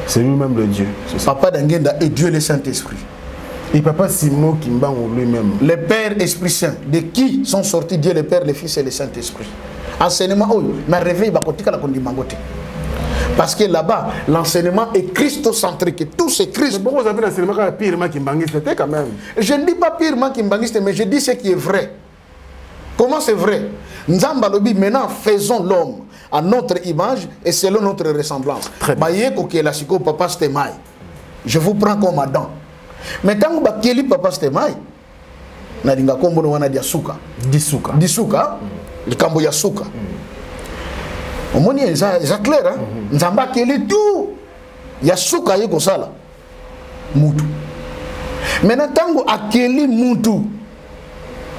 c'est lui-même le Dieu. Papa d'angenda est Dieu le Saint-Esprit. Et papa Simon Kimbango lui-même. Le Père Esprit Saint. De qui sont sortis Dieu le Père, le Fils et le Saint-Esprit? Enseignement oyo na réveil bakotika la kondimangote. Parce que là-bas l'enseignement est christocentrique, tout c'est Christ. Pourquoi vous avez l'enseignement pirement kimbangiste quand même? Je ne dis pas pirement kimbangiste, mais je dis ce qui est vrai. Comment c'est vrai? Nzamba lobi maintenant faisons l'homme à notre image et selon notre ressemblance. Bayeko ke la siko papa stemai. Je vous prends comme Adam. Mais tant que bakeli papa stemai na dinga kombo no wana dia suka. Disuka. Likambo ya suka. Omoni eza clair hein. Nzamba keli tout. Ya suka yeko sala. Mutu. Maintenant tango akeli mutu.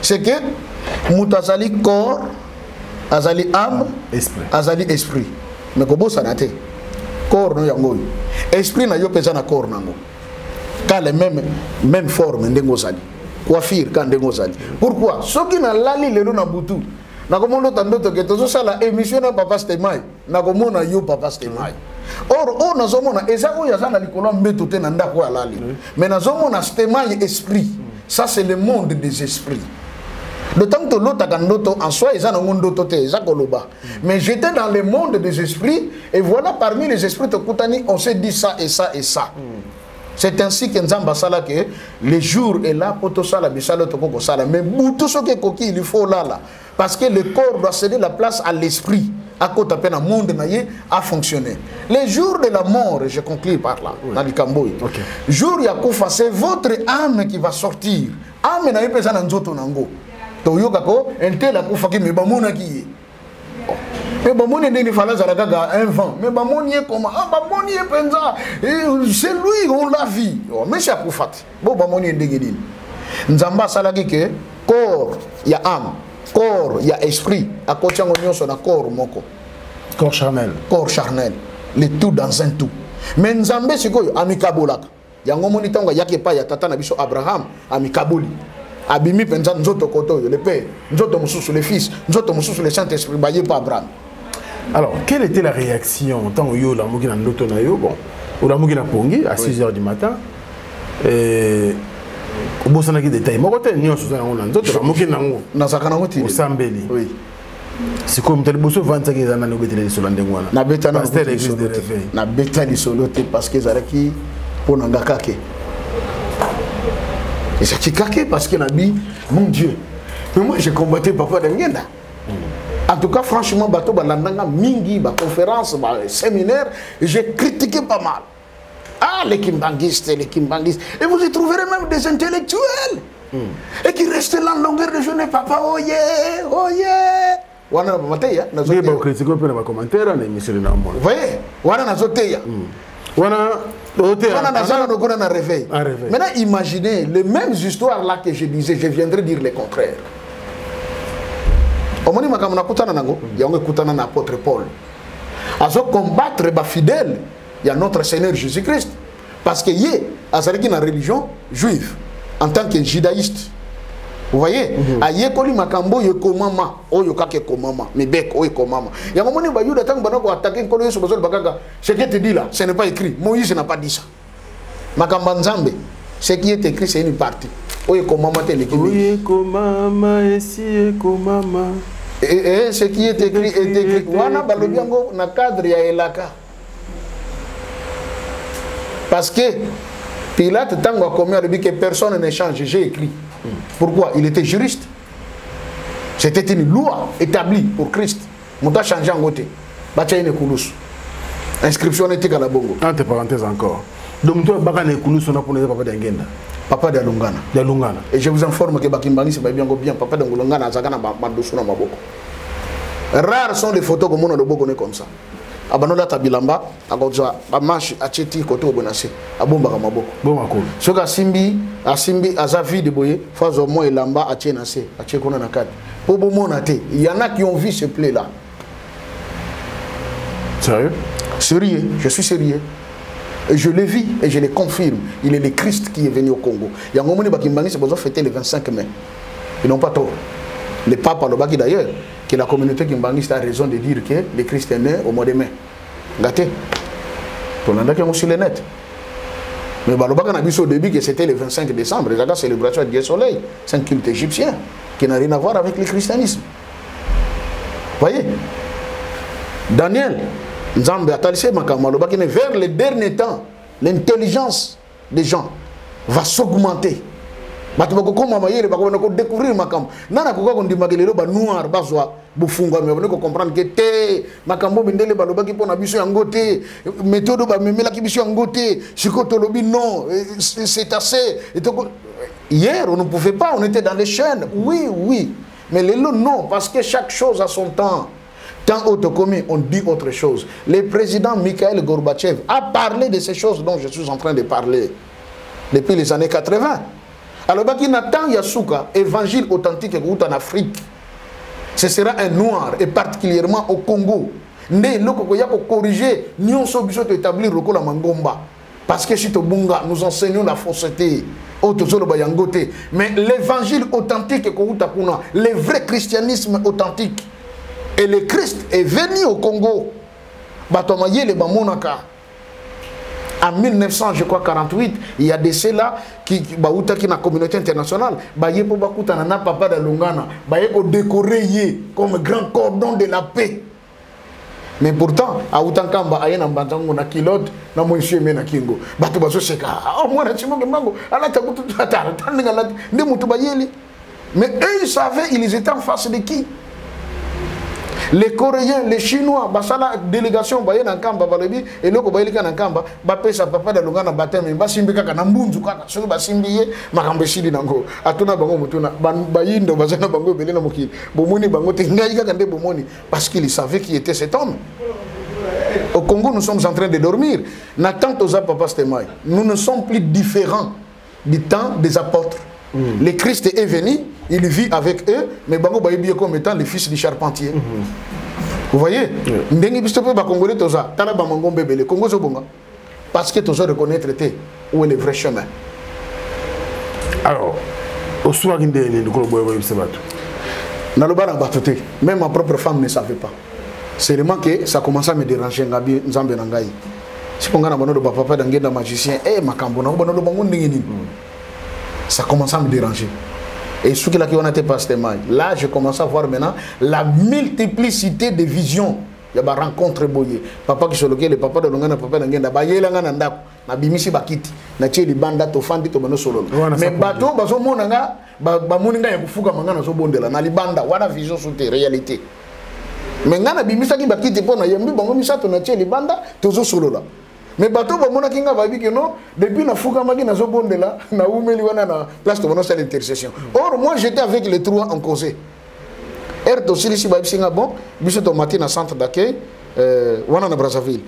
C'est que mutu azali corps, azali âme, azali esprit. Mais kobo sanate. Corps no yango. Esprit na yo pesa na corps nango. Ka les même forme ndengo zali. Coiffure quand ndengo zali. Pourquoi? Soki na lali lelo na butu. Nakomono tandoto ke tozo sala émission na papa Stemai nakomona yo papa Stemai. Or on nazomona eza oyo azana likolo mbeto te na ndako ya lali. Mais nazomona Stemai esprit. Ça c'est le monde des esprits. Le temps que l'autre kandoto en soi eza na ndoto te eza koloba. Mais j'étais dans le monde des esprits et voilà parmi les esprits te kutani on s'est dit ça et ça et ça. C'est ainsi que Nzamba sala que le jour est là pour tout ça la bisalo to koko sala mais tout ce que koki il faut là parce que le corps doit céder la place à l'esprit à côté à peine un monde naïe a fonctionné. Le jour de la mort, je conclue par là dans le Camboy. Jour Yakoufa, c'est votre âme qui va sortir. Âme naïe pesa na nzoto nango. To yoka ko entel akufa ki me bamona ki. Mais bamoni ndeni fala zalaka un vent. Mais bamoni comment? Ah bamoni penza. C'est lui on l'a vu. Mais c'est akufa. Bo bamoni ndengedini. Nzamba salaki ke corps ya âme. Corps, il y a esprit. À côté de sur le corps moko. Corps charnel. Corps charnel. Le tout dans un tout. Mais Nzambe c'est quoi? Amikabolak. Yango moni tonga yake pa ya tata na biso Abraham amikaboli. Abimi penza nzoto koto le père, nzoto mususu le fils, nzoto mususu le Saint-Esprit baye pa Abraham. Alors, quelle était la réaction tant yo la mugi na ndoto na yo bon, ou la mugi na pongi à 6h du matin au sana ki détail moko te nyonso za ngona nzoto la mugi nango na sakana ngoti osambeli. Oui. C'est comme tel bosso 25 ans na ngobetele sur l'andengwana. Na beta na pasteur l'église de réveil. Na beta li solote parce que zaraki pona ngakake. Et ça qui caqué parce qu'il a dit mon Dieu. Mais moi j'ai combattu papa d'Angenda. En tout cas, franchement, bateau balandanga mingi, ba conférence, ba séminaire, j'ai critiqué pas mal. Ah, les kimbanguistes. Et vous y trouverez même des intellectuels. Et qui restent là en longueur de journée, papa, oh yeah, oh yeah. Wana bamateya, na zoteya. Vous critiquez un peu dans les commentaires, monsieur le Namon. Vous voyez, wana na zoteya. Wana na réveil. Maintenant, imaginez les mêmes histoires là que je disais, je viendrai dire le contraire. Au moment où il y a un apôtre Paul. À ce combattre les fidèles, il y a notre Seigneur Jésus-Christ. Parce qu'il y a une religion juive, en tant que judaïste. Vous voyez, il y a makambo yekomama, oyokake komama, mebek oyekomama. Il y a un moment où il y a attaqué un collègue sur le bagage. Ce qui te dit là, ce n'est pas écrit. Moïse n'a pas dit ça. Makamba Nzambe, ce qui est écrit, c'est une partie. Oyekomama te l'équipe. Oyekomama esi ekomama. Et ce qui est écrit est écrit. Wana balobiango na cadre ya elaka. Parce que Pilate tango a commis à que personne n'échange, j'ai écrit. Pourquoi? Il était juriste. C'était une loi établie pour Christ. Mouta changé en côté. Bacha une koulous. Inscription éthique à la bongo. Entre parenthèses encore. Donc toi bakane koulous on a pour les papa d'Angenda. Papa de Lungana. De Lungana. Et je vous informe que Bakimbani c'est bien bien. Papa de Lungana Zagana Mandosuna Maboko. Rares sont les photos comme on a le beau comme ça. Abanola tabilamba akoza amashi acheti koto bonase abomba kamaboko bon akolo soka asimbi azavi de boye fazo mo elamba atie na se atie kona na kati po bomona te il y en a qui ont vu ce play là. Sérieux? Sérieux, je suis sérieux. Et je le vis et je le confirme. Il est le Christ qui est venu au Congo. Il y a un moment où c'est besoin de fêter le 25 mai. Ils n'ont pas tort. Le pape a le baki d'ailleurs que la communauté kimbangiste a raison de dire que le Christ est né au mois de mai. Gâté. Pour l'indiquer aussi le net. Mais le baki a dit au début que c'était le 25 décembre. La célébration du soleil. C'est un culte égyptien qui n'a rien à voir avec le christianisme. Vous voyez? Daniel, Nzambe a talissé vers les derniers temps, l'intelligence des gens va s'augmenter. Batu bakokoma mayele bakobona découvrir makambo nana kokako ndimaka lelo ba noir bazwa bufungwa mais bone ko comprendre que te makambo bindele balobaki pona biso yango te méthode ba memela ki biso yango te sikoto lobi non c'est assez. Hier on ne pouvait pas, on était dans les chaînes, oui mais lelo non parce que chaque chose a son temps. Tant autocommis, on dit autre chose. Le président Mikhail Gorbatchev a parlé de ces choses dont je suis en train de parler depuis les années 80. Alors, il Nathan Yasuka, évangile authentique en Afrique, ce sera un noir, et particulièrement au Congo. Né, il faut corriger, nous sommes établir le Kola Mangomba. Parce que si nous enseignons la fausseté, mais l'évangile authentique, le vrai christianisme authentique, et le Christ est venu au Congo. En 1900, je crois, 48, il y a des ceux-là qui dans la communauté internationale, papa de Lungana, décoré comme grand cordon de la paix. Mais pourtant, à Outankamba, il y a un kilote, na monsieur mena kingo. Batu baso seka. Oh moi na chimo kemango. Ala tabutu tata. Tande mutu bayeli. Mais eux ils savaient, ils étaient en face de qui? Les Coréens, les Chinois, basala délégation baye na kamba balobi et loko bayelika na kamba ba pesa papa da longa na baptême ba simbi kaka na mbunzu kaka soki ba simbiye makambe shili nango atuna bango mutuna bayindo bazana bango belé na mokili bomoni bango te ngai kaka nde bomoni parce qu'ils savaient qui était cet homme. Au Congo, nous sommes en train de dormir. Nathan Toza Papa Stemai, nous ne sommes plus différents du temps des apôtres. Le Christ est venu, il vit avec eux, mais Bango Baïbi comme étant le fils du charpentier. Vous voyez? Parce que Toza reconnaître où est le vrai chemin. Alors, au soir, même ma propre femme ne savait pas. C'est vraiment que ça commence à me déranger. Si on a un papa d'un magicien, ça commence à me déranger. Et ce qui on a été passé là, je commence à voir maintenant la multiplicité de visions. Il y a des rencontres boyées. Papa qui se lequel, le papa de l'ongana, papa d'angenda, bayela ngana na bimisi bakiti, na tcheli banda to fandi to bano solo. Mais bateau, bazo monanga, ba moninga ya kufuka mangana zo bondela, na libanda, wana vision sur tes réalités. mais ngana bimisaki bakiti pona yembi bango misato na tie libanda tozo solola mais bato bamona kinga babi que non depuis na fuka maki na zobondela na umeli wana na place to bonne intercession. Or moi j'étais avec les trois en cause. To silisi babi singa bon biso to matin na centre d'accueil wana na Brazzaville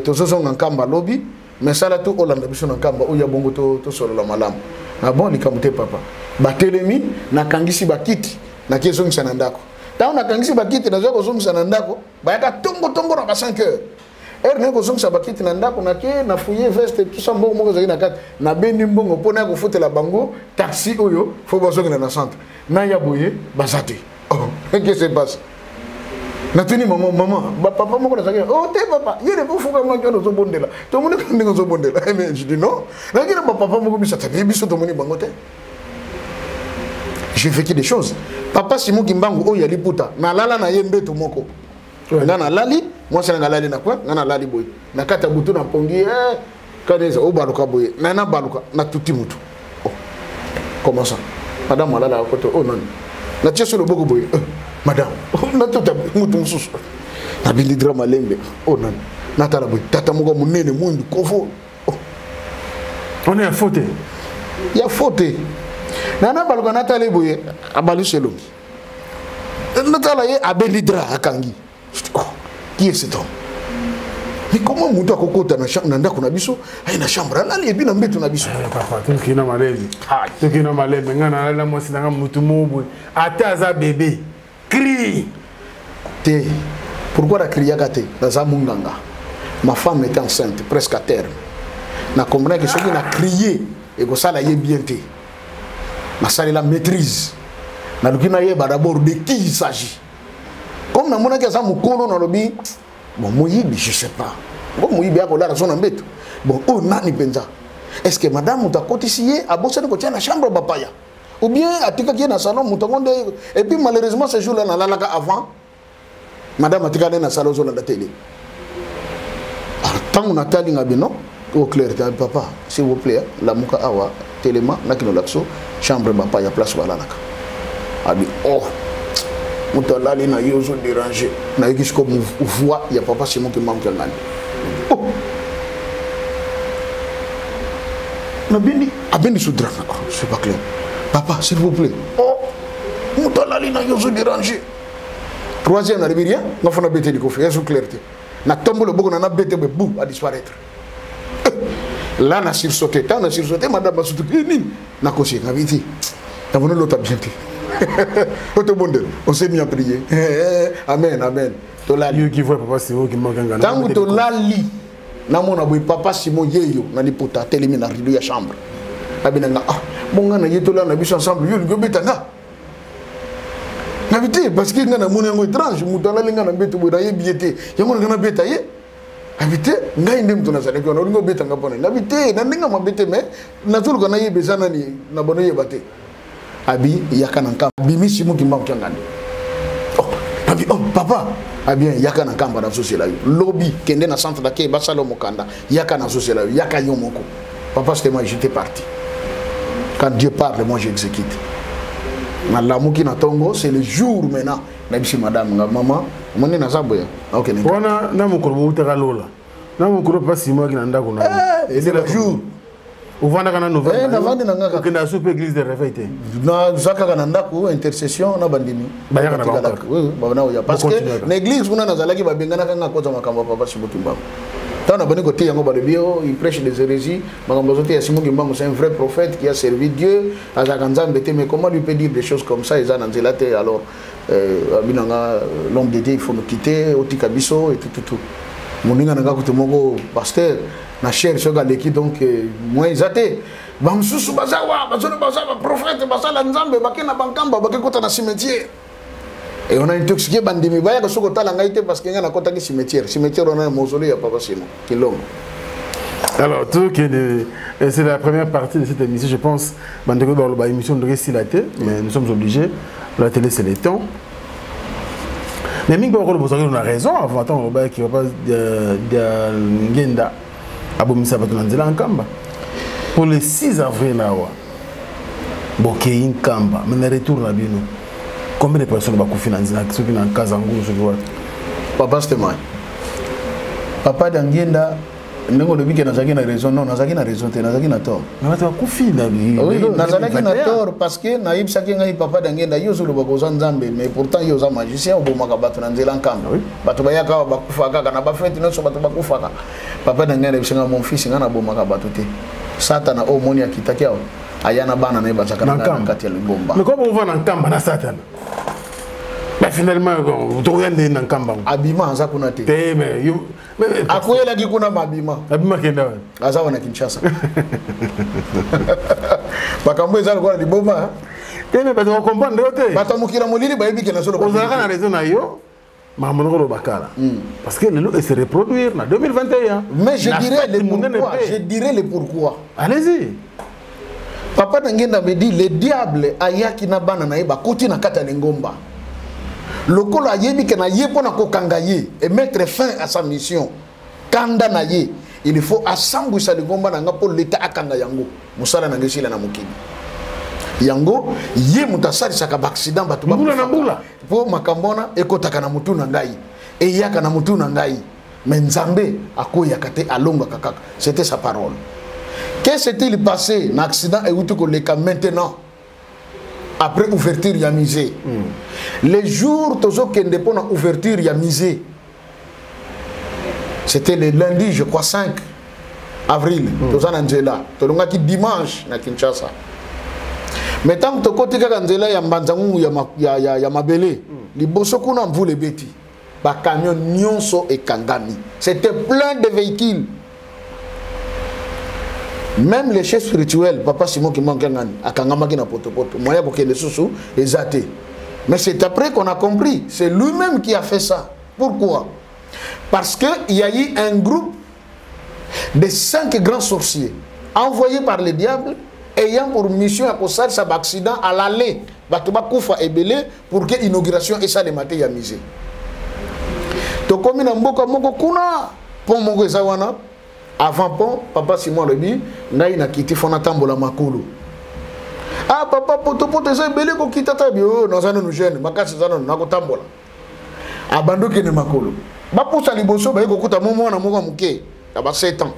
tozo zonga nkamba lobby mais sala to olanda biso na nkamba oya bongo to solola malamu. Na bon likamute papa. Batelemi na kangisi bakiti na kezongisa na ndako. Tant na kangisi bakiti na zoko zongisa na ndako bayaka tongo na ba 5 heures. Ne ko zongisa bakiti na ndako na ke na fouiller veste tout ça mbongo moko zaki na kati na bendi mbongo pona ko fotela bango taxi oyo fo bazongina na centre. Na ya boye bazate. Oh, qu'est-ce qui se passe? Na tuni maman papa moko na zaki oh te papa yele po fuka mwa kyo zo bondela. To moni ko ndingo zo bondela. Mais je dis non. Na kina papa moko bisata biso to moni bango te. J'ai vécu des choses. Papa Simon Kimbangu oyo yali puta na lala na yembe to moko. Nga na lali, moi c'est na lali na quoi? Nga na lali boy. Na kata butu na pongi kaneza o baluka boy. Na baluka na tuti mutu. Oh. Comment ça? Madame malala koto oh non. Na tia sur le boko boy. Madame, na tota mutu mususu. Na bindi drama lembe. Oh non. Na tala boy. Tata moko munene mundu kofo. Oh. On est à faute. Il y a faute. Nana baluka natale boye abalu selongi. Natala ye abelidra akangi. Oh, qui est cet homme? Mais comment mutu akokota na chambre ndako na biso? Ay na chambre nali ebi na mbeto na biso. Papa, tu na malezi. Tu na malezi ngana la mwasi na mutu mobo. Ata za bébé. Crie. Te. Pourquoi la criaka te? Na za munganga. Ma femme était enceinte presque à terme. Na comprendre que celui qui a crié et que ça la yé bien te. Ma salle la maîtrise. Na lukina yeba d'abord de qui il s'agit. Comme na mona kesa mukolo na lobi bon moyibi je sais pas. Bon moyibi akola raison na mbeto. Bon oh nani penza. Est-ce que madame mutakotisiye abosa ko tia na chambre bapaya? Ou bien atika ki na salon mutakonde et puis malheureusement ce jour là na lalaka avant madame atika na salon zo na télé. Tant on atali ngabino au clair papa s'il vous plaît la muka awa téléma nakino lakso chambre bapaya place wala naka. Abi oh mutalali na yozo déranger na yiki comme voix il y a papa Simon qui manque ngani. Oh na bindi abendi soudra c'est pas clair. Papa s'il vous plaît. Oh mutalali na yozo déranger. Troisième na rien na fona bete di ko faire sous clarté. Na tombe le boko na bete be bou à disparaître. Là na sursauté, tant na sursauté madame surtout nini na kosi na viti. Na vono l'autre bien. On s'est mis à prier. Amen, amen. Dieu qui voit papa Simon qui manque un gars. Tant que tu lali, na mona boy papa Simon yeyo na liputa telemi na rido ya chambre. Abinanga ah bon nga na yeto la na biso ensemble yo go betanga. Na bité parce que nga na mona ngo étrange mutala linga na beto boy na yebiete. Yango na beta ye. Habité ngai ndem tuna sale ko no ngo betanga pona. Na bité na ndinga mabete mais na tulu kana yebeza na ni na bono yebate. Abi yakana nkamba bimi Simon qui manque ngani. Oh abi oh papa abi yakana nkamba na société la lobby kende na centre d'accueil basalo mokanda yakana société la yakayo moko. Papa c'était moi j'étais parti. Quand Dieu parle moi j'exécute. Na lamuki na tongo c'est le jour maintenant na bisi madame nga maman moni na zaboya. OK ne. Bona na mukuru utaka lola. Na mukuru pas Simon qui na ndako na. C'est le jour. Ou vanda kana nouvelle na vanda ngaka kena soupe église de réveil te na zaka kana ndako intercession na bandimi bayaka na banka oui bana oya parce que l'église kuna nazalaki babengana kanga koza makambo papa Sibutumba tant na bani côté yango balebio il prêche des hérésies makambo zote ya Simon Kimbangu c'est un vrai prophète qui a servi Dieu azaka nzambe te mais comment lui peut dire des choses comme ça ils en nzela te alors abinanga l'homme de Dieu il faut nous quitter otika biso et tout moninga nanga ko moko pasteur na cher soga leki donc moi izate bamsusu bazawa bazona bazawa prophète basala nzambe bakena bankamba bakekota na cimetière et on a intoxiqué bandimi baya ko soko tala ngaite parce que ngana kota ki cimetière on a un mausolée ya papa Simon Kilongo. Alors tout c'est la première partie de cette émission je pense bandeko dans la émission de récilaté mais nous sommes obligés la télé c'est le temps. Mais mingo ko bozaki on a raison avant tant qui va pas de ngenda abomisa bato na nzela nkamba pour le 6 avril nawa bokei nkamba mais na retour na bino combien de personnes bakufi na nzela soki na Kazangu soki wa Papa Stemai. Papa d'Angenda, ndenge olobi ke nazalaki na raison, non, nazalaki na raison te, nazalaki na tort. Mais bato bakufi na bi. Oui, nazalaki na tort parce que nayebisaki ngai papa d'Angenda yo zolo bakoza nzambe, mais pourtant yo za magicien obomaka bato na nzela nkamba. Bato bayaka bakufa kaka na ba fête nyonso bato bakufa kaka. Papa d'Angenda bisinga mon fils nga na bomaka bato te. Satana o moni akitaki awo. Ayana bana na bazaka na kati ya libomba. Mais comment on va na nkamba na Satana? Mais finalement, vous trouvez des Nankamba. Abima, ça qu'on a été. Mais à quoi il a dit qu'on a Abima? Abima qui est là. Aza on a Kinshasa. Bakambo ezali kwa di bomba. Mais parce qu'on comprend de l'autre. Batamukira molili ba yebi que na solo. Vous avez raison na yo. Mahamoudou Bakala. Parce que le lot se reproduire en 2021. Mais je dirais le pourquoi. Je dirais le pourquoi. Allez-y. Papa Nangenda me dit le diable ayaki na bana na yeba koti na kata ngomba. Lokolo ayebi ke na ye pona kokanga ye et mettre fin à sa mission. Kanda na ye, il faut assambouisa le ngomba na nga pour l'état akanga yango. Musala na ngesila na mukini. Yango ye mutasali saka accident batu ba mbula po makambona ekotaka na mutu na ngai e yaka na mutu na ngai mais nzambe akoya kate alonga kaka. C'était sa parole. Qu'est-ce s'est-il passé na accident et utu ko leka maintenant après ouverture ya musée. Les jours tozo kende pona ouverture ya musée. C'était le lundi je crois 5 avril toza na nzela tolonga ki dimanche na Kinshasa. Mais tant que côté kaka nzela ya mbanzangu ya mabele liboso kuna mvule beti ba camion nyonso e kangami. C'était plein de véhicules. Même les chefs spirituels, Papa Simon qui manque à Kangamaki na poto poto, moyen pour que les sous exaté. Mais c'est après qu'on a compris, c'est lui-même qui a fait ça. Pourquoi? Parce qu'il y a eu un groupe de 5 grands sorciers envoyés par le diable ayant pour mission à cause de cet accident à l'aller, Batuba Koufa et Belé pour que l'inauguration et ça les maté ya misé. To komi na mboka moko kuna pont moko ezawana. Avant pont, Papa Simon Rebi, ngai na kiti fona tambola makolo. Ah papa poto poto eza belé ko kitata bio nazana no jeune makasi zana na ko tambola. Abando kene makolo. Ba pousa liboso ba ko kuta momo na moko muke. Aba 7 ans.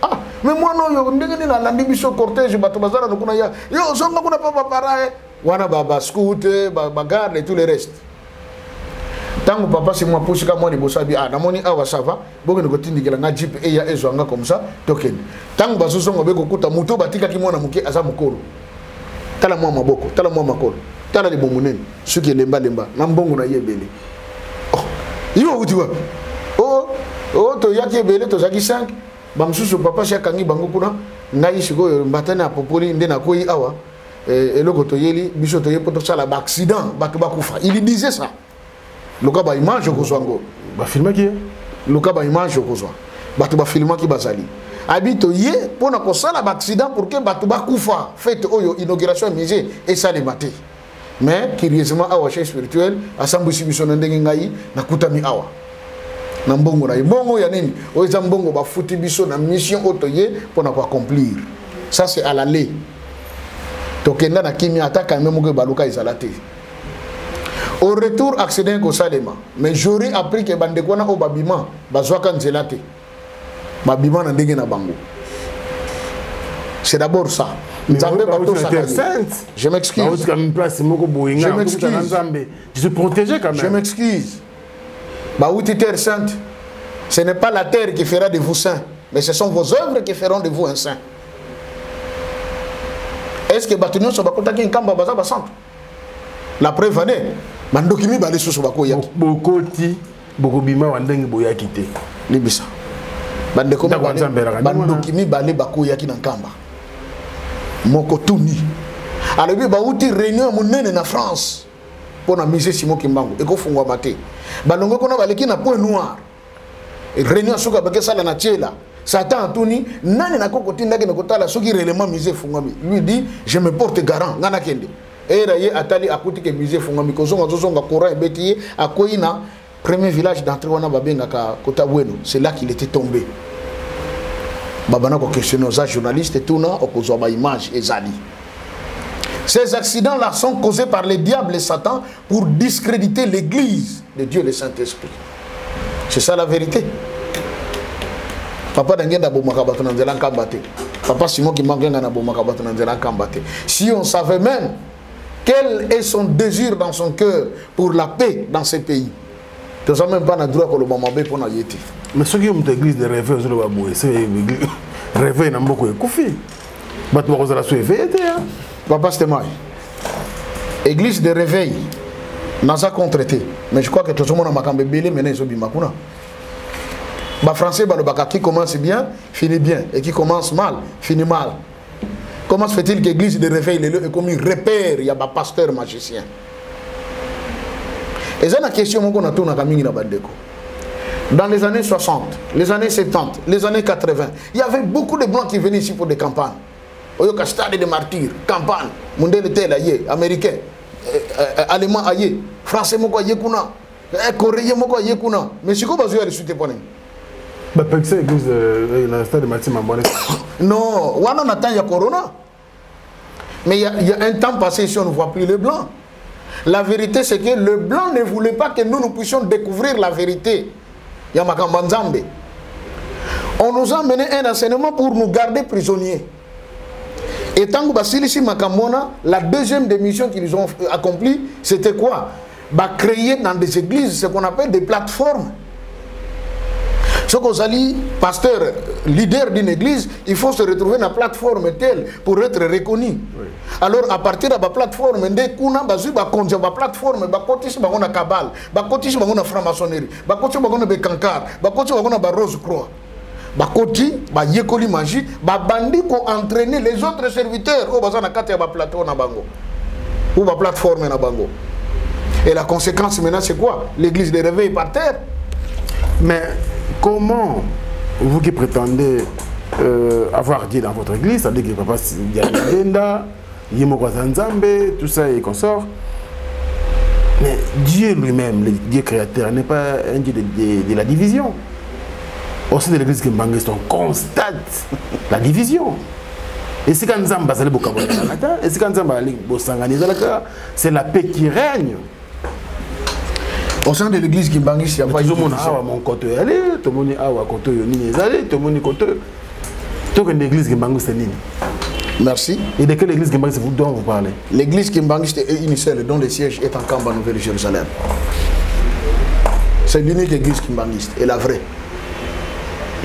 Ah mais moi non yo ndenge ni na landi biso cortège bato bazana no kuna ya. Yo zonga kuna papa parae wana baba scooter ba garde et tout le reste. Tango papa c'est moi pousse ka moi liboso bi ah na moni awa ça va boke ne ko tindikela nga jeep e ya ezwanga comme ça token tango basoso ngobe ko kuta muto batika ki mwana muke aza mukolo tala mwa maboko tala mwa makolo tala li bomunene suki lemba lemba na mbongo na yebele oh yo utiwa oh to yaki ebele to zaki 5 ba msusu papa shakangi bango kuna ngai siko mbatana popoli nde na koyi awa eloko to yeli biso to yepoto sala ba accident ba kufa il disait ça. Luka ba image kozwango ba filma ki luka ba image kozwa batu ba filma ki bazali habito ye pona ko sala ba accident pour que batu ba kufa fête oyo inauguration musée et ça les maté mais curieusement awa chef spirituel asambusi biso na ndenge ngai na kutami awa na mbongo na mbongo ya nini oza mbongo ba futi biso na mission otoye pona ko accomplir ça c'est à l'aller tokenda na kimi ataka même ko baluka izalate. Au retour, accident au Salema. Mais j'aurais appris que Bandekwana au Babima, Bazwaka Nzelate. Babima n'a dégué na bango. C'est d'abord ça. Je m'excuse. Je m'excuse. Je suis protégé quand même. Je m'excuse. Baouti terre sainte. Ce n'est pas la terre qui fera de vous saints, mais ce sont vos œuvres qui feront de vous un saint. Est-ce que Batunion se bakota qui nkamba bazaba centre? La preuve année. Mandokimi balé sous bako yaki. Bokoti bokobima wandenge boyaki te. Libisa. Mandokimi balé bako yaki nankamba. Moko tuni. Alors bi bauti réunion monene na France pour na musée Simon Kimbangu eko fungwa maté. Balongo kona baleki na point noir. Réunion suka bake sala na tiela. Satan tuni nani na kokoti ndake na kotala soki réellement musée fungwami. Lui dit je me porte garant ngana kende. Et d'ailleurs, Atali a coûté que musée Fungami Kozonga Zozonga Kora et Bétier à Koina, premier village d'entrée wana babenga ka Kotabueno. C'est là qu'il était tombé. Babana ko questionné aux journalistes et tout na opposé ba image et zali. Ces accidents-là sont causés par les diables et Satan pour discréditer l'église de Dieu le Saint-Esprit. C'est ça la vérité. Papa Dangenda Bomakabato Nanzela Kambate. Papa Simon qui manque un Bomakabato Nanzela Kambate. Si on savait même quel est son désir dans son cœur pour la paix dans ces pays, tu ne sais même pas le droit que le Bamabé pour la Yéti. Mais ceux qui ont une église de rêveurs, c'est rêver n'a beaucoup de koufi. Mais tu vas se réveiller. Papa Stémaï, église de réveil, n'a pas contre-été. Mais je crois que tout le monde a makambé belé, mais ils ont bien makuna. Les Français, qui commence bien, finit bien. Et qui commence mal, finit mal. Comment se fait-il que l'église de réveil est comme un repère, il y a un pasteur magicien? Et c'est une question qu'on a tourné à Kamini Bandeko. Dans les années 60, les années 70, les années 80, il y avait beaucoup de blancs qui venaient ici pour des campagnes. Oyoka stade de martyrs, campagne, mondial tel aïe, américain, allemand aïe, français moko aïe kuna, coréen moko aïe kuna. Mais c'est quoi besoin de suite pour nous? Bah parce que l'église le stade de martyrs m'a. Non, on attend il y a corona. Mais il y a un temps passé ici on ne voit plus les blancs. La vérité c'est que le blanc ne voulait pas que nous puissions découvrir la vérité. Il y a Makamba Nzambe. On nous a mené un enseignement pour nous garder prisonniers. Et tant que Makambona, la deuxième démission qu'ils ont accomplie, c'était quoi? Créer dans des églises ce qu'on appelle des plateformes. Ce qu'on dit, pasteur, leader d'une église, il faut se retrouver dans la plateforme telle pour être reconnu. Oui. Alors à partir de la plateforme, dès qu'on a la plateforme, on a cabale, on a franc-maçonnerie, on a cancard, on a rose croix. Bakoti, ba yekoli magie, ba bandi ko entraîner les autres serviteurs au bazana kati ya ba plateau na bango. Ou ba plateforme na bango. Et la conséquence maintenant c'est quoi? L'église de réveil par terre. Mais comment vous qui prétendez avoir dit dans votre église, c'est-à-dire que papa Yanda, Yemoko Nzambe, tout ça et consort, mais Dieu lui-même, le Dieu créateur, n'est pas un Dieu de la division. Au sein de l'église Kimbangiste, on constate la division. Et si quand Nzamba c'est la paix qui règne. Au sein de l'église Kimbangiste, il n'y a pas de division. Merci. Et de quelle église Kimbangiste dont vous parlez? L'église Kimbangiste est une seule dont le siège est en Kamba, Nouvelle-Jérusalem. C'est l'unique église Kimbangiste, et la vraie.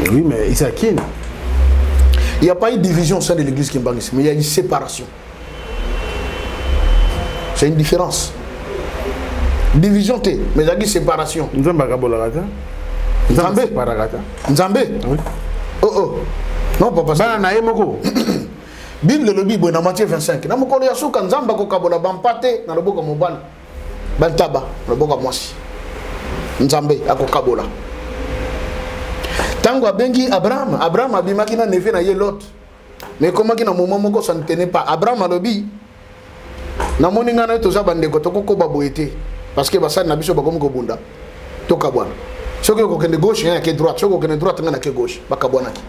Oui, mais ici à Kin. Il n'y a pas eu de division au sein de l'église Kimbangiste, mais il y a une séparation. C'est une différence. Division T, mais il y a une séparation. Nzambe Nzambe? Oui. Oh. Non, papa. Bible le Bible dans Matthieu 25. Na mokolo ya suka Nzamba ko kabola bampate na loboko mobala. Bantaba na loboko mwasi. Nzambe akokabola. Tango abengi Abraham abimaki na neve na ye Lot. Mais comment ki na moment moko ça ne tenait pas. Abraham alobi na moninga na toza bandeko tokoko baboyete parce que basali na biso bakomi ko bunda. Tokabwana. Soki ko kende gauche na ke droite, soko kende droite na ke gauche, bakabwana ki.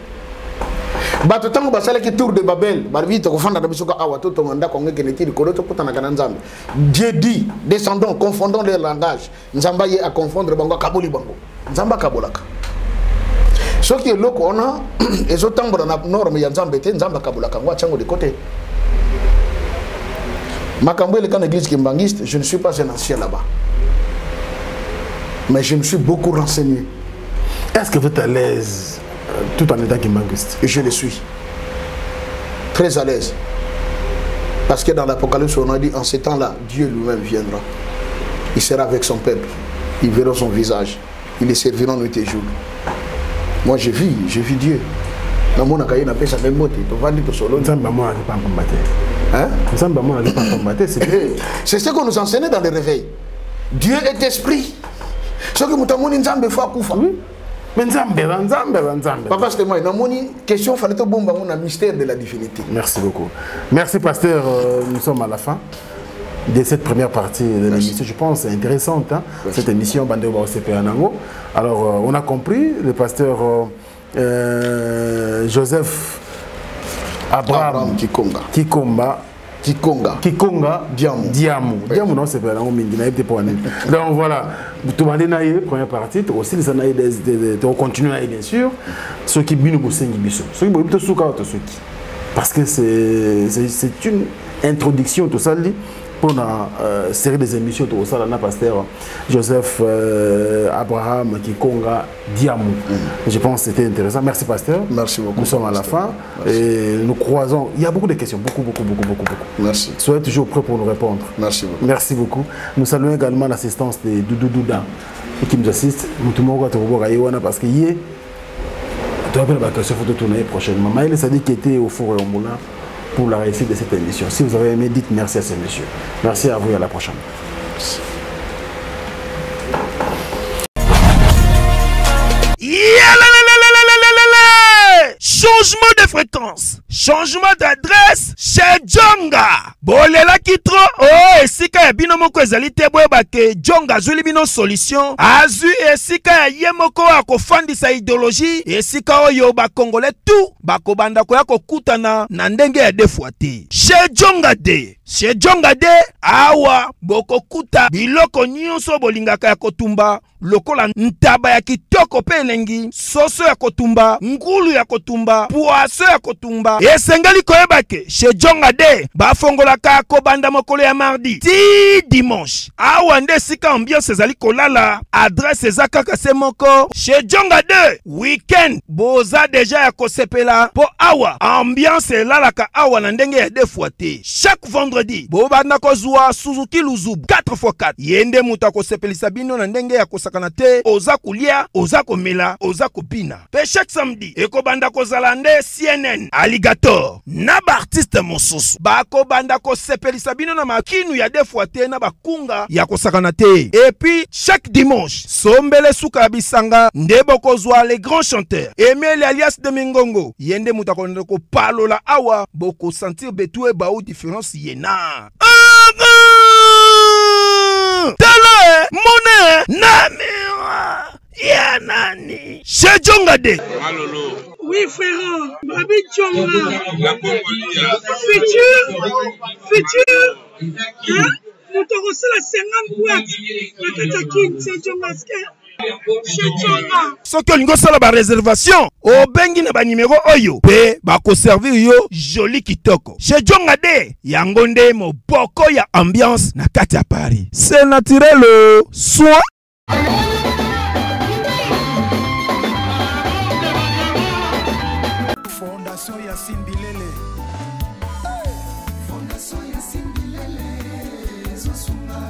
Bato tango basala ki tour de Babel, barbi to kofanda na biso ka awa to manda ko ngeke ne tiri ko to potana kana Nzambe. Dieu dit, descendons, confondons leur langage. Nzamba ye à confondre bango kaboli bango. Nzamba kabolaka. Ce qui est loko on a et autant dans la norme ya Nzambe te Nzamba kabolaka ngwa chango de côté. Makambo le kan église Kimbangiste, je ne suis pas un ancien là-bas. Mais je me suis beaucoup renseigné. Est-ce que vous êtes à l'aise tout en étant Kimbangiste? Et je le suis. Très à l'aise. Parce que dans l'Apocalypse, on a dit en ces temps-là, Dieu lui-même viendra. Il sera avec son peuple. Ils verront son visage. Ils les serviront nuit et jour. Moi, je vis Dieu. Dans mon accueil, on appelle ça même beauté. C'est ce qu'on nous enseignait dans le réveil. Dieu est esprit. Ce que nous avons dit, mais Nzambe. Papa, c'était moi. Dans mon question, il fallait que bon un mystère de la divinité. Merci beaucoup. Merci, pasteur. Nous sommes à la fin de cette première partie de l'émission. Je pense intéressante, hein, cette émission Bandeo OCP Anango. Alors, on a compris, le pasteur Joseph Abraham Kikomba Kikonga. Diamou. Diamou, non, c'est pas là, on m'a dit pour aller. Donc voilà, tout le monde première partie, aussi les analyses, on continue bien sûr. Ceux qui binent pour s'engager, ceux qui binent sous carte, ceux qui. Parce que c'est une introduction, tout ça, pour la série des émissions, tout ça, là, pasteur Joseph Abraham Kikonga Diamou. Je pense que c'était intéressant. Merci, pasteur. Merci beaucoup. Nous sommes à la fin. Merci. Et nous croisons. Il y a beaucoup de questions, beaucoup. Merci. Soyez toujours prêts pour nous répondre. Merci beaucoup. Merci beaucoup. Nous saluons également l'assistance de Doudou Douda qui nous assiste. Nous tout le monde parce que hier, tu as la question photo tourner prochainement. Maël Sadi qui était au four et au moulin pour la réussite de cette émission. Si vous avez aimé, dites merci à ces messieurs. Merci à vous et à la prochaine. Merci. Changement de fréquence, changement d'adresse chez Djonga. Bolela kitro, oh, esika ya bino moko ezali te boyeba ke Djonga azuli bino solution. Azu esika ya ye moko akofandisa idéologie, esika oyo ba Congolais tout bakobanda koya kokutana na ndenge ya defuate. Chez Djonga de. Chez Djonga de awa bokokuta biloko nyonso bolingaka ya kotumba lokola ntaba ya kitoko pe elengi, soso ya kotumba, ngulu ya kotumba, poaso ya kotumba. Esengeli koyeba ke chez Djonga de bafongolaka kobanda mokolo ya mardi ti dimanche. Awa nde sika ambiance ezali kolala, adresse eza kaka se moko. Chez Djonga de weekend boza deja ya kosepela po awa ambiance elalaka awa na ndenge ya defuate. Chaque vendredi bobanda kozwa Suzuki Luzubu 4x4 yende muta kosepelisa bino na ndenge ya kosakana te, oza kulia, oza komela, oza kopina. Pe chaque samedi ekobanda kozala nde CNN Alligator na ba artiste mosusu bakobanda kosepelisa bino na makinu ya defuate na bakunga ya kosakana te. Et puis chaque dimanche sombele suka ya bisanga nde bokozwa les grands chanteurs Emile alias de Mingongo yende muta konde ko palola awa boko sentir betue ba ou différence yena. Tala mone namira ya nani chez Djonga de. Malolo. Oui, frère, Babi Djonga. La Congolia. Futur. Hein? Nous t'avons reçu la 50 boîtes. La Katakine, c'est Djonga. Chez Djonga. Soki olingo sala ba réservation, obengi na ba numéro oyo pe ba ko servir yo joli kitoko. Chez Djonga de yango nde moboko ya ambiance na kati ya Paris. C'est naturel soit Fondation Yacine Bilele. Fondation Yacine Bilele. Zosunga.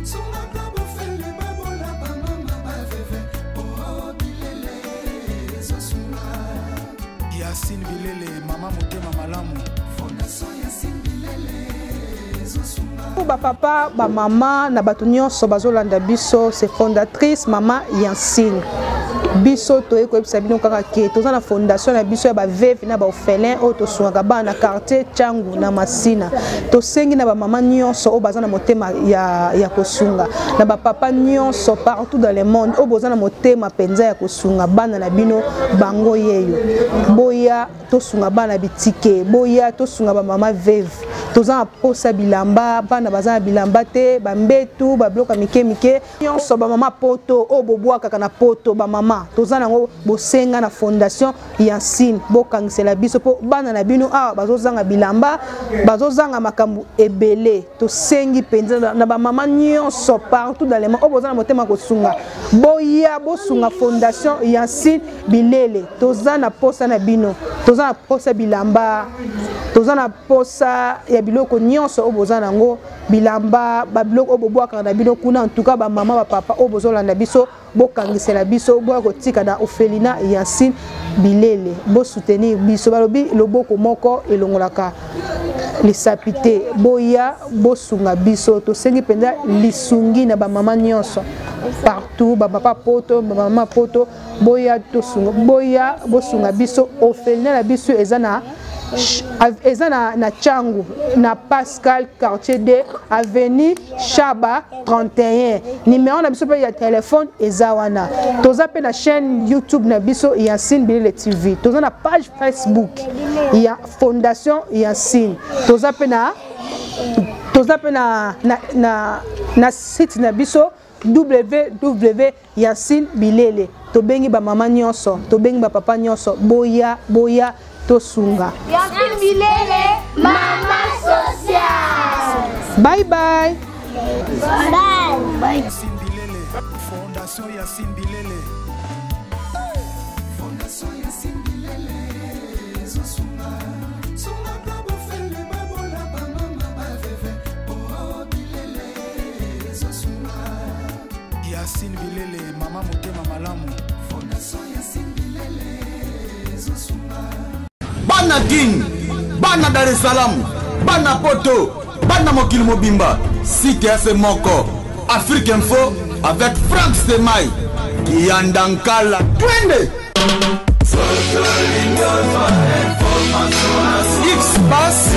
Sunga kabo fele babola ba mama ba veve. Oh Bilele. Zosunga. Yacine Bilele, mama motema malamu. Fondation Yacine Bilele. Zosunga. Pour papa, maman, na bato nyonso bazolanda biso, c'est fondatrice maman Yacine. Biso to ekoyebisa bino kaka ke toza na fondation na biso ya ba veuve na ba orphelin o to sunga ba na quartier Changu na Masina. To sengi na ba mama nyonso o baza na motema ya kosunga. Na ba papa nyonso partout dans le monde o boza na motema penza ya kosunga bana na bino bango yeyo. Boya to sunga bana bitike, boya to sunga ba mama veuve. Toza na posa bilamba bana baza na bilamba te, ba mbetu ba bloka mike nyonso ba mama poto o boboa kaka na poto ba mama toza nango bosenga na fondation Yacine bokangisela biso po bana na bino awa bazozanga bilamba bazozanga makambu ebele tosengi penza na ba mama nyonso partout dans le monde oboza na motema kosunga boya bosunga fondation Yacine Bilele toza na posa na bino toza na posa bilamba toza na posa ya biloko nyonso oboza nango bilamba ba biloko obobwaka na bino kuna en tout cas ba mama ba papa obozolanda biso bokangisela biso boya kotika na Ophelina Yacine Bilele bo soutenir biso balobi loboko moko elongolaka lisapite boya bosunga biso tosengi penza lisungi na ba mama nyonso partout ba papa poto ba mama poto boya tosunga boya bosunga biso Ophelina na biso ezana na Changu na Pascal quartier de avenue Chaba 31 numéro na biso pe ya téléphone ezawana toza pe na chaîne YouTube na biso Yacine Bilele TV toza na page Facebook ya fondation Yacine toza pe na toza pe na site na biso www.Yacine Bilele. To bengi ba mama nyonso, to bengi ba papa nyonso, boya to sunga. Yacine Bilele, mama sociale. Bye bye. Bye. Fondation Yacine Bilele. Fondation Yacine Bilele. Zosunga. Sunga kabo fele babola ba mama ba veve. Oh Bilele. Zosunga. Yacine Bilele, mama motema malamu. Fondation Yacine Bilele. Zosunga. Bana King, Bana Dar es Salaam, Bana Poto, Bana Mokil Mobimba, Site FM Moko, Afrique Info avec Franck Semai, Yandankala, Twende. X-Bass.